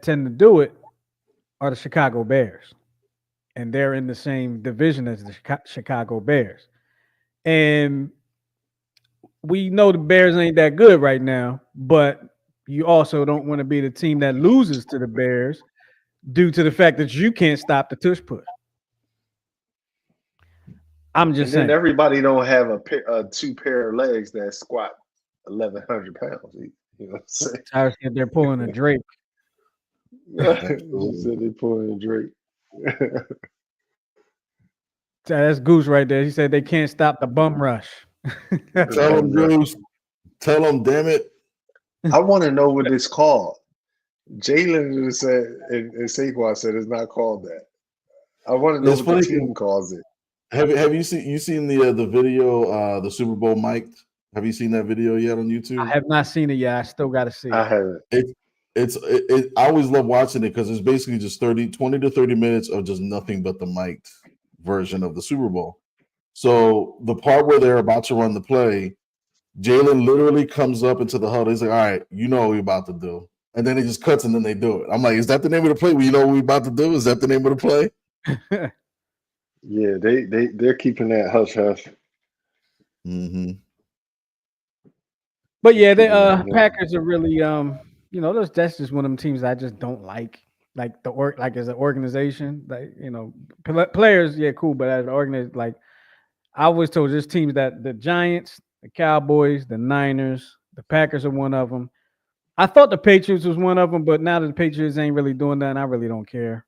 tend to do it are the Chicago Bears, and they're in the same division as the Chicago Bears. And we know the Bears ain't that good right now, but you also don't want to be the team that loses to the Bears due to the fact that you can't stop the tush push. I'm just saying. And then everybody don't have a 2 pair of legs that squat 1,100 pounds. You know what I'm saying? I said they're pulling a Drake. You said they're pulling a Drake. That's Goose right there. He said they can't stop the bum rush. Tell them, Goose. Tell them, damn it. I want to know what it's called. Jalen said, and Saquon said it's not called that. I want to know what the team calls it. Have you seen the video, the Super Bowl mic'd? Have you seen that video yet on YouTube? I have not seen it yet. I still got to see it. I haven't. I always love watching it because it's basically just 20 to 30 minutes of just nothing but the mic'd version of the Super Bowl. So the part where they're about to run the play, Jalen literally comes up into the huddle. He's like, all right, you know what we're about to do. And then it just cuts and then they do it. I'm like, is that the name of the play? Well, you know what we're about to do? Is that the name of the play? Yeah, they're keeping that hush hush. Mm-hmm. But yeah, the Packers are really you know, that's just one of them teams I just don't like. Like like as an organization, like, you know, players, yeah, cool, but as an organization, like I always told this teams that the Giants, the Cowboys, the Niners, the Packers are one of them. I thought the Patriots was one of them, but now that the Patriots ain't really doing that, I really don't care.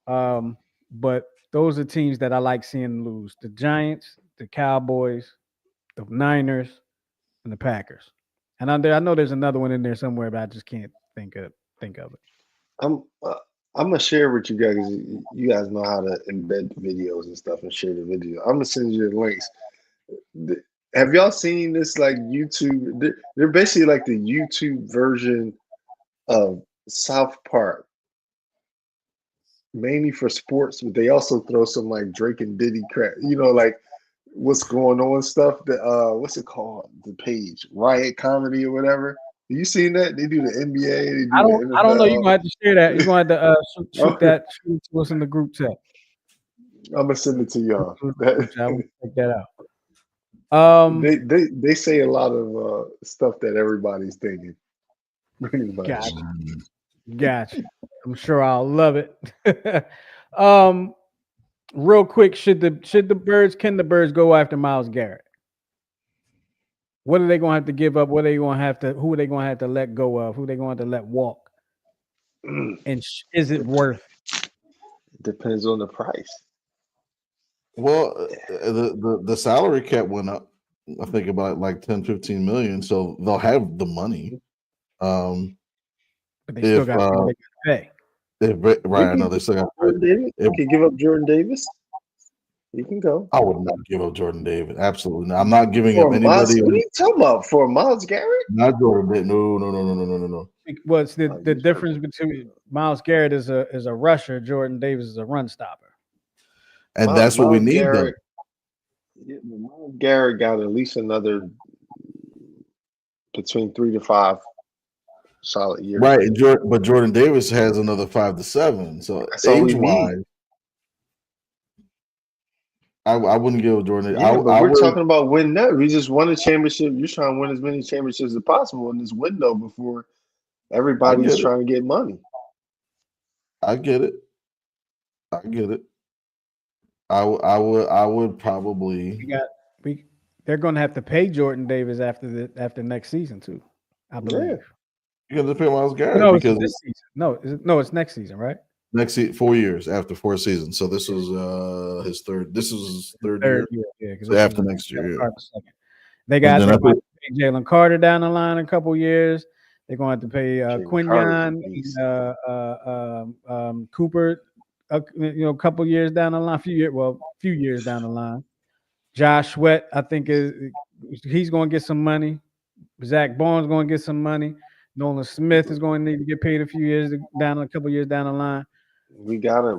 But those are teams that I like seeing lose: the Giants, the Cowboys, the Niners, and the Packers. And I know there's another one in there somewhere, but I just can't think of it. I'm gonna share with you guys. You guys know how to embed videos and stuff and share the video. I'm gonna send you the links. Have y'all seen this like YouTube? They're basically like the YouTube version of South Park, mainly for sports, but they also throw some like Drake and Diddy crap. You know, like what's going on stuff. What's it called? The page Riot Comedy or whatever. Have you seen that? They do the NBA. They do the NFL. I don't know. You're gonna have to share that. You're gonna have to shoot it to us in the group chat. I'm gonna send it to y'all. I will check that out. They say a lot of stuff that everybody's thinking. Pretty much. Gotcha. I'm sure I'll love it. Real quick, can the Birds go after Myles Garrett? What are they gonna have to give up? Who are they gonna have to let go of? Who are they going to have to let walk? And is it worth it? Depends on the price. Well, the salary cap went up, I think about like 10, 15 million. So they'll have the money. But they still got to pay. Right, I know they still got to pay. You can give up Jordan Davis. You can go. I would not give up Jordan Davis. Absolutely not. I'm not giving up anybody. What are you talking about? For Myles Garrett? Not Jordan Davis. No. Well, it's the difference between Myles Garrett is a rusher. Jordan Davis is a run stopper. And that's what we need, though. Yeah, Myles Garrett got at least another between 3 to 5 solid years. Right, but Jordan Davis has another 5 to 7. So age-wise, I wouldn't give Jordan. Yeah, but we're talking about winning that. We just won a championship. You're trying to win as many championships as possible in this window before everybody's trying to get money. I get it. I would probably. They're going to have to pay Jordan Davis after next season too, I believe. Yeah. You're going to pay Myles Garrett because this season. No, it's next season, right? Next 4 years after 4 seasons. So this was his third. This was his third year. Yeah, so after next year. Yeah. They got to pay Jalen Carter down the line a couple years. They're going to have to pay Quinyon, Cooper. A couple years down the line, few years down the line. Josh Sweat, I think he's going to get some money. Zach Barnes going to get some money. Nolan Smith is going to need to get paid a couple years down the line. We gotta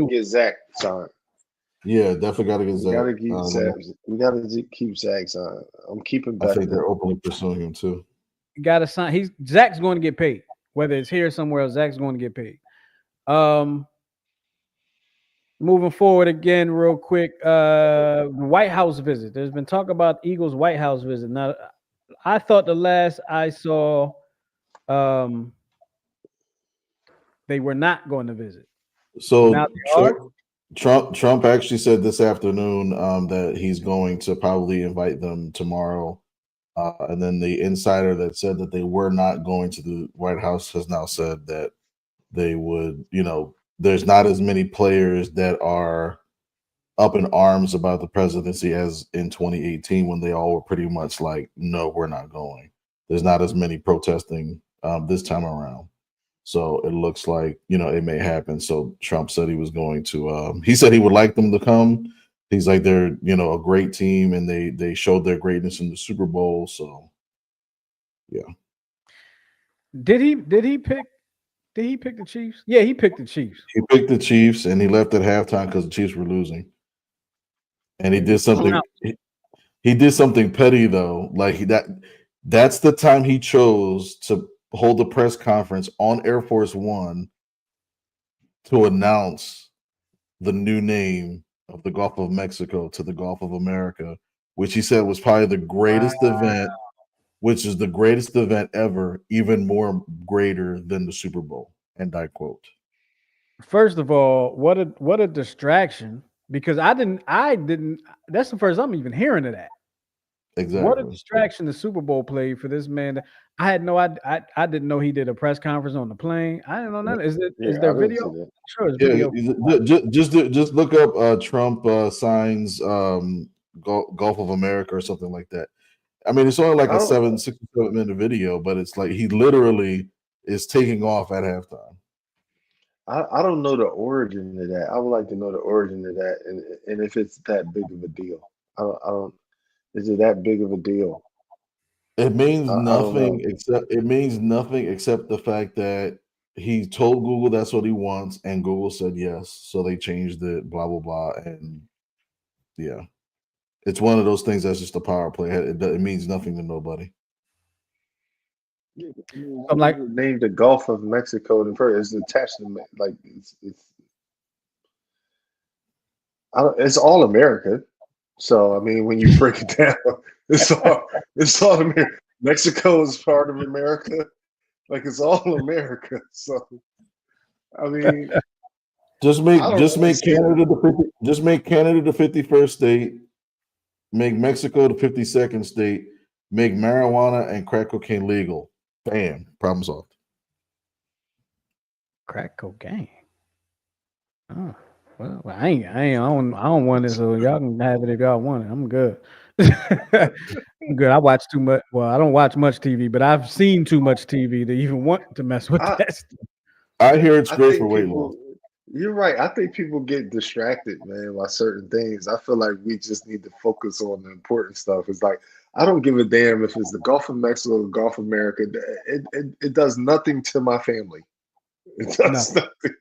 get Zach signed. Yeah, definitely gotta get Zach. We gotta keep Zach signed. I'm keeping back. I think they're openly pursuing him too. You gotta sign. Zach's going to get paid, whether it's here or somewhere else. Zach's going to get paid. Moving forward again, real quick. White House visit. There's been talk about Eagles White House visit. Now, I thought the last I saw, they were not going to visit. So Trump actually said this afternoon that he's going to probably invite them tomorrow. And then the insider that said that they were not going to the White House has now said that they would, there's not as many players that are up in arms about the presidency as in 2018 when they all were pretty much like, no, we're not going. There's not as many protesting this time around. So it looks like, it may happen. So Trump said he was going to, he said he would like them to come. He's like, they're, a great team and they showed their greatness in the Super Bowl. So, yeah. Did he pick the Chiefs? Yeah, he picked the Chiefs. He picked the Chiefs and he left at halftime because the Chiefs were losing. And he did something. He did something petty though. Like that's the time he chose to hold a press conference on Air Force One to announce the new name of the Gulf of Mexico to the Gulf of America, which he said was probably the greatest event, which is the greatest event ever, even more greater than the Super Bowl. And I quote. First of all, what a distraction. Because I didn't. That's the first I'm even hearing of that. Exactly. What a distraction the Super Bowl played for this man. I had no. I didn't know he did a press conference on the plane. I didn't know that. Is there video? Sure, it's video. Just look up Trump signs Gulf of America or something like that. I mean, it's only like a 6-7 minute video, but it's like he literally is taking off at halftime. I don't know the origin of that. I would like to know the origin of that, and if it's that big of a deal. I don't. Is it that big of a deal? It means nothing except the fact that he told Google that's what he wants, and Google said yes, so they changed it. Blah blah blah, and Yeah. It's one of those things that's just a power play. It means nothing to nobody. Yeah, I'm like, named the Gulf of Mexico. The first is attached to like it's all America. So I mean, when you break it down, it's all America. Mexico is part of America. Like it's all America. So I mean, Just make Canada the 51st state. Make Mexico the 52nd state. Make marijuana and crack cocaine legal. Bam, problem solved. crack cocaine. Oh, well, I don't want it, so y'all can have it if y'all want it. I'm good. I'm good. I watch too much. Well, I don't watch much TV, but I've seen too much TV to even want to mess with that stuff. I hear it's great for think weight loss. you're right. I think people get distracted, man, by certain things. I feel like we just need to focus on the important stuff. It's like I don't give a damn if it's the Gulf of Mexico or the Gulf of America. It does nothing to my family. It does nothing.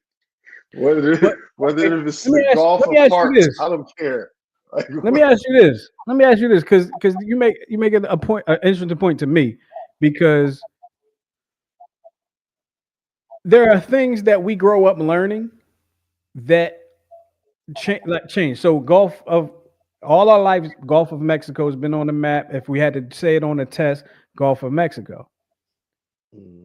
Whether it's the Gulf or parts, I don't care. Like, Let me ask you this, because you make it a point, an interesting point to me, because there are things that we grow up learning that change. So Gulf of all our lives, Gulf of Mexico has been on the map. If we had to say it on a test, Gulf of Mexico.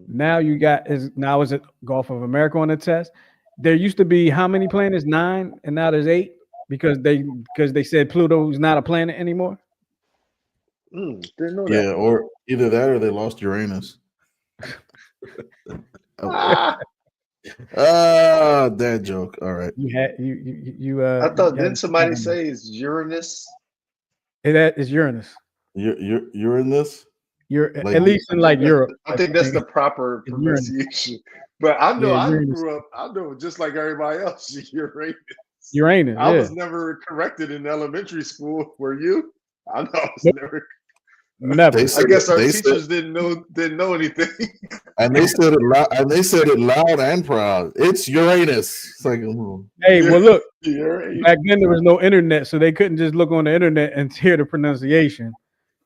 Now is it Gulf of America on the test? There used to be how many planets? 9, and now there's 8 because they said Pluto's not a planet anymore. Didn't know that. Yeah, or either that or they lost Uranus. That joke. All right. I thought didn't somebody say it's Uranus? That is Uranus. Uranus? At least in like Europe. I think that's the proper pronunciation. But I know I grew up. I know just like everybody else. Uranus. I was never corrected in elementary school. Were you? I know I was never. Never. I guess our teachers didn't know anything. And they said it loud and proud. It's Uranus. It's like, hey, well, look. Back then there was no internet, so they couldn't just look on the internet and hear the pronunciation.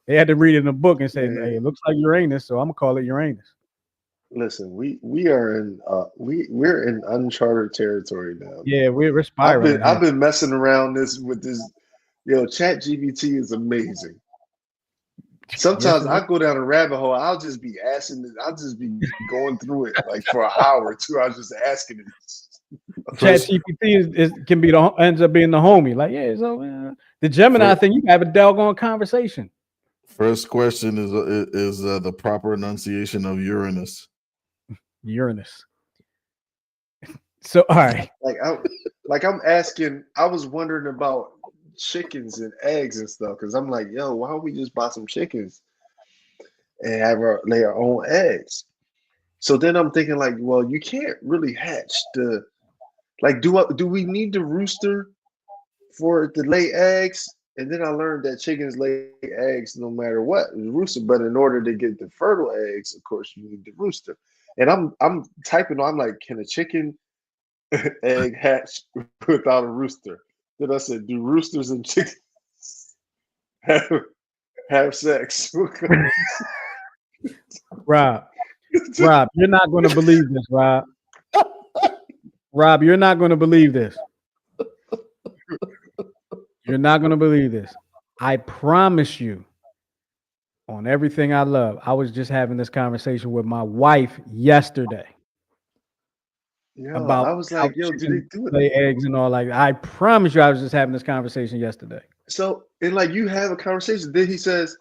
They had to read it in a book and say, "Hey, it looks like Uranus, so I'm gonna call it Uranus." Listen, we are in we're in uncharted territory now. Yeah, we're spiraling. I've been messing around with this. Chat GBT is amazing. Sometimes I go down a rabbit hole. I'll just be asking this. I'll just be going through it like for an hour or two. I was just asking it. Chat GPT ends up being the homie. Like, so the Gemini thing, you can have a doggone conversation. First question is the proper enunciation of Uranus. Uranus. So all right. I'm asking. I was wondering about chickens and eggs and stuff because I'm like, yo, why don't we just buy some chickens and lay our own eggs? So then I'm thinking like, well, you can't really hatch do we need the rooster for it to lay eggs? And then I learned that chickens lay eggs no matter what, the rooster. But in order to get the fertile eggs, of course, you need the rooster. And I'm typing. I'm like, can a chicken egg hatch without a rooster? Then I said, do roosters and chickens have sex? Rob, you're not going to believe this, Rob. Rob, you're not going to believe this. You're not going to believe this. I promise you, on everything I love, I was just having this conversation with my wife yesterday. About I was like, yo, do they do it? Lay eggs and all like that. I promise you, I was just having this conversation yesterday. So, and like you have a conversation, then he says,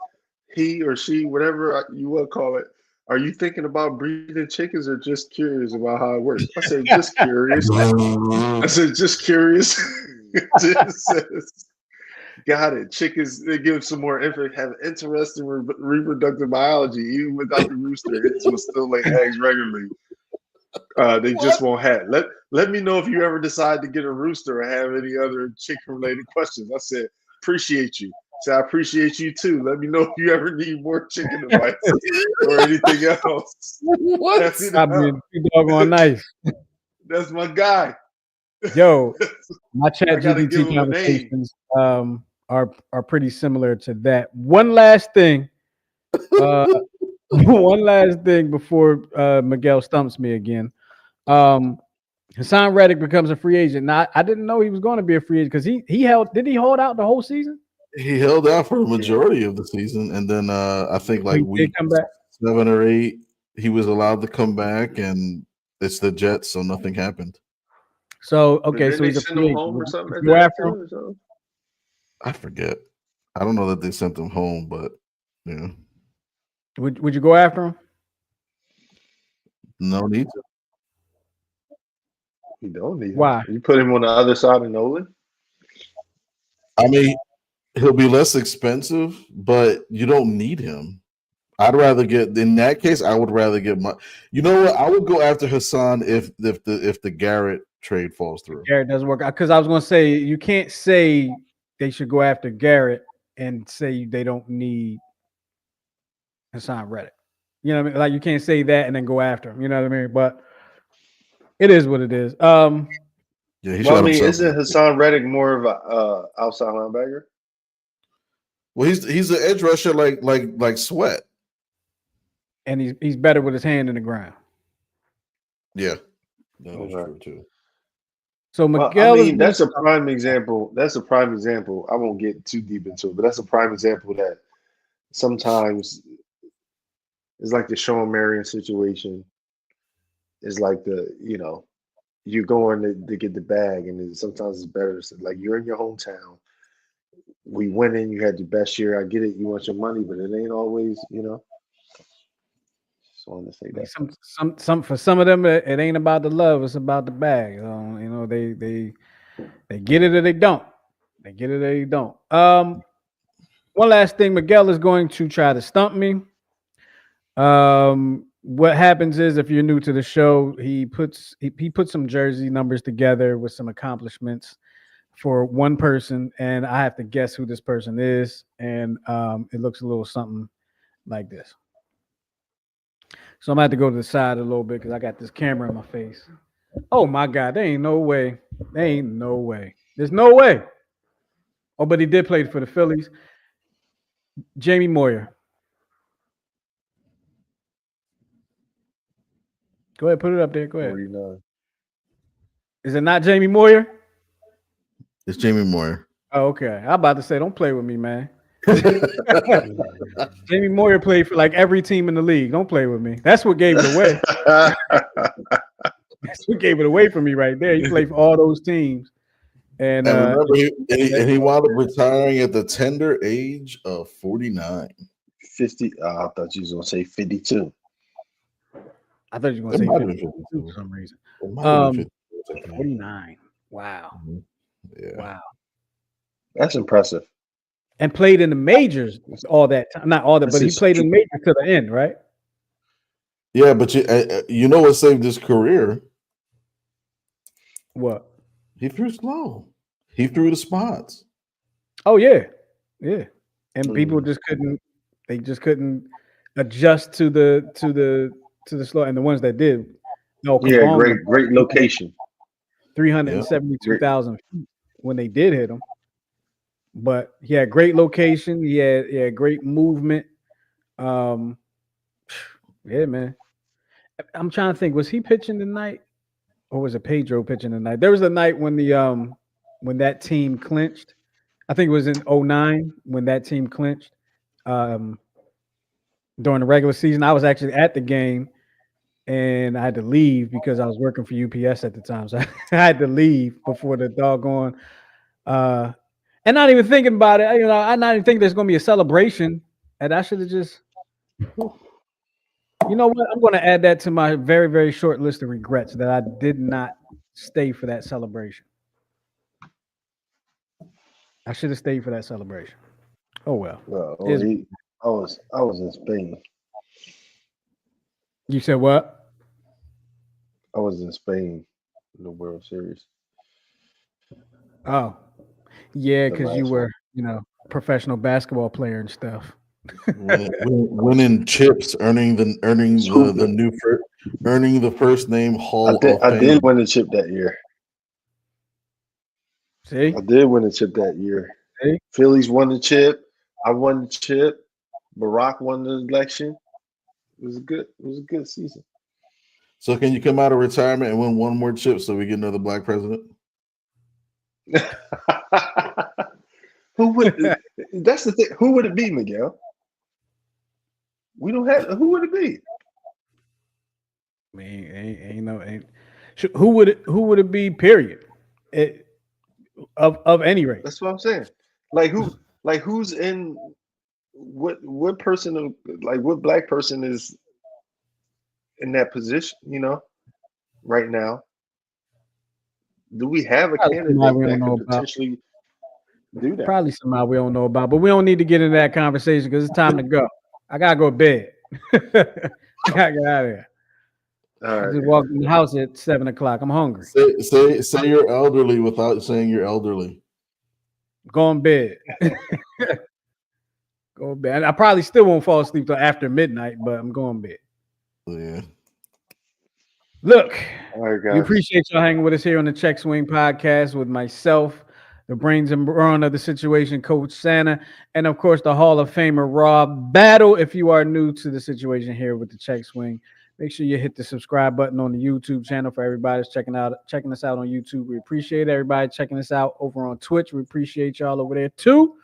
he or she, whatever you want to call it, are you thinking about breeding chickens or just curious about how it works? I said, just curious. I said, just curious. It just says, got it. Chickens, they give some more info, have interesting reproductive biology. Even without the rooster, it will still lay eggs regularly. They just won't hatch. Let me know if you ever decide to get a rooster or have any other chicken-related questions. I said, appreciate you. I appreciate you too. Let me know if you ever need more chicken advice or anything else. What? I'm being too doggone nice. That's my guy. Yo, my chat GPT conversations. are pretty similar to that. One last thing. One last thing before Miguel stumps me again. Haason Reddick becomes a free agent. Now, I didn't know he was going to be a free agent because did he hold out the whole season? He held out for a majority of the season, and then I think like He did week come back. 7 or 8, he was allowed to come back, and it's the Jets, so nothing happened. So okay, Didn't so they he's a send free him agent. home or something? Go after him? Or something? I forget. I don't know that they sent him home, but yeah, Would you go after him? no need to. You don't need him. Why? You put him on the other side of Nolan. I mean, he'll be less expensive, but you don't need him. I'd rather get in that case. I would rather get my. You know what? I would go after Haason if the Garrett trade falls through. Garrett doesn't work out because I was going to say you can't say they should go after Garrett and say they don't need Haason Reddick. You know what I mean? Like you can't say that and then go after him. You know what I mean? But it is what it is. Yeah, he Well, I shot mean, himself. isn't Haason Reddick more of a outside linebacker? Well, he's an edge rusher like Sweat. And he's better with his hand in the ground. Yeah, that is Okay. true too. So Well, Miguel I mean, that's is a prime example. That's a prime example. I won't get too deep into it, but that's a prime example that sometimes it's like the Sean Marion situation. It's like you're going to get the bag, and sometimes it's better. Like you're in your hometown. We went in. You had your best year. I get it. You want your money, but it ain't always. Just wanted to say that. some for some of them it ain't about the love, it's about the bag. They get it or they don't. They get it or they don't. One last thing, Miguel is going to try to stump me. What happens is if you're new to the show, he puts some jersey numbers together with some accomplishments for one person, and I have to guess who this person is, and it looks a little something like this. So I'm gonna have to go to the side a little bit because I got this camera in my face. Oh my God, there ain't no way. There ain't no way. There's no way. Oh, but he did play for the Phillies. Jamie Moyer. Go ahead, put it up there. Go ahead. 49. Is it not Jamie Moyer? It's Jamie Moyer. Oh, okay. I'm about to say, don't play with me, man. Jamie Moyer played for like every team in the league. Don't play with me. That's what gave it away. That's what gave it away for me right there. He played for all those teams. And remember, he wound up retiring at the tender age of 49. 50. I thought you was gonna say 52. I thought you were going to say 52 for some reason. 49. Wow. Yeah. Wow. That's impressive. And played in the majors all that time. Not all that, but he played in the majors to the end, right? Yeah, but you know what saved his career? What? He threw slow. He threw the spots. Oh yeah, yeah. And people just couldn't. They just couldn't adjust to the slow. And the ones that did, great location. 372,000 feet when they did hit him. But he had great location. He had great movement. Yeah, man. I'm trying to think. Was he pitching tonight, or was it Pedro pitching tonight? There was a night when when that team clinched. I think it was in 2009 when that team clinched during the regular season. I was actually at the game, and I had to leave because I was working for UPS at the time. So I had to leave before the doggone. And not even thinking about it, I'm not even thinking there's going to be a celebration. And I should have just, you know what? I'm going to add that to my very, very short list of regrets that I did not stay for that celebration. I should have stayed for that celebration. Oh well. I was in Spain. You said what? I was in Spain in the World Series. Oh, yeah, because you were, professional basketball player and stuff. Winning chips, earning the first name Hall of Fame. I did win a chip that year. See, I did win a chip that year. Phillies won the chip. I won the chip. Barack won the election. It was a good season. So can you come out of retirement and win one more chip so we get another black president? Who would? That's the thing. Who would it be, Miguel? We don't have. Who would it be? Who would it be? Period. Of any race. That's what I'm saying. Like who? Like who's in? What person? Like what black person is in that position? You know, right now. Do we have a candidate that could potentially do that? Probably somebody we don't know about, but we don't need to get into that conversation because it's time to go. I gotta go to bed. I gotta get out of here. All right. I just walked in the house at 7 o'clock. I'm hungry. Say you're elderly without saying you're elderly. Go in bed. Go to bed. I probably still won't fall asleep till after midnight, but I'm going to bed. Yeah. Look, right, we appreciate y'all hanging with us here on the Check Swing Podcast with myself, the brains and brawn of the situation, Coach Santa, and of course the Hall of Famer Rob Battle. If you are new to the situation here with the Check Swing, make sure you hit the subscribe button on the YouTube channel for everybody that's checking us out on YouTube. We appreciate everybody checking us out over on Twitch. We appreciate y'all over there too.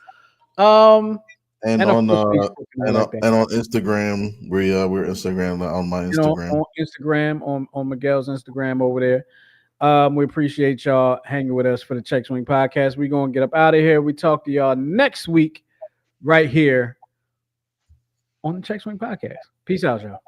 And on Instagram, we're Instagram on my Instagram. On Instagram, on Miguel's Instagram over there. We appreciate y'all hanging with us for the Check Swing Podcast. We're gonna get up out of here. We talk to y'all next week right here on the Check Swing Podcast. Peace out, y'all.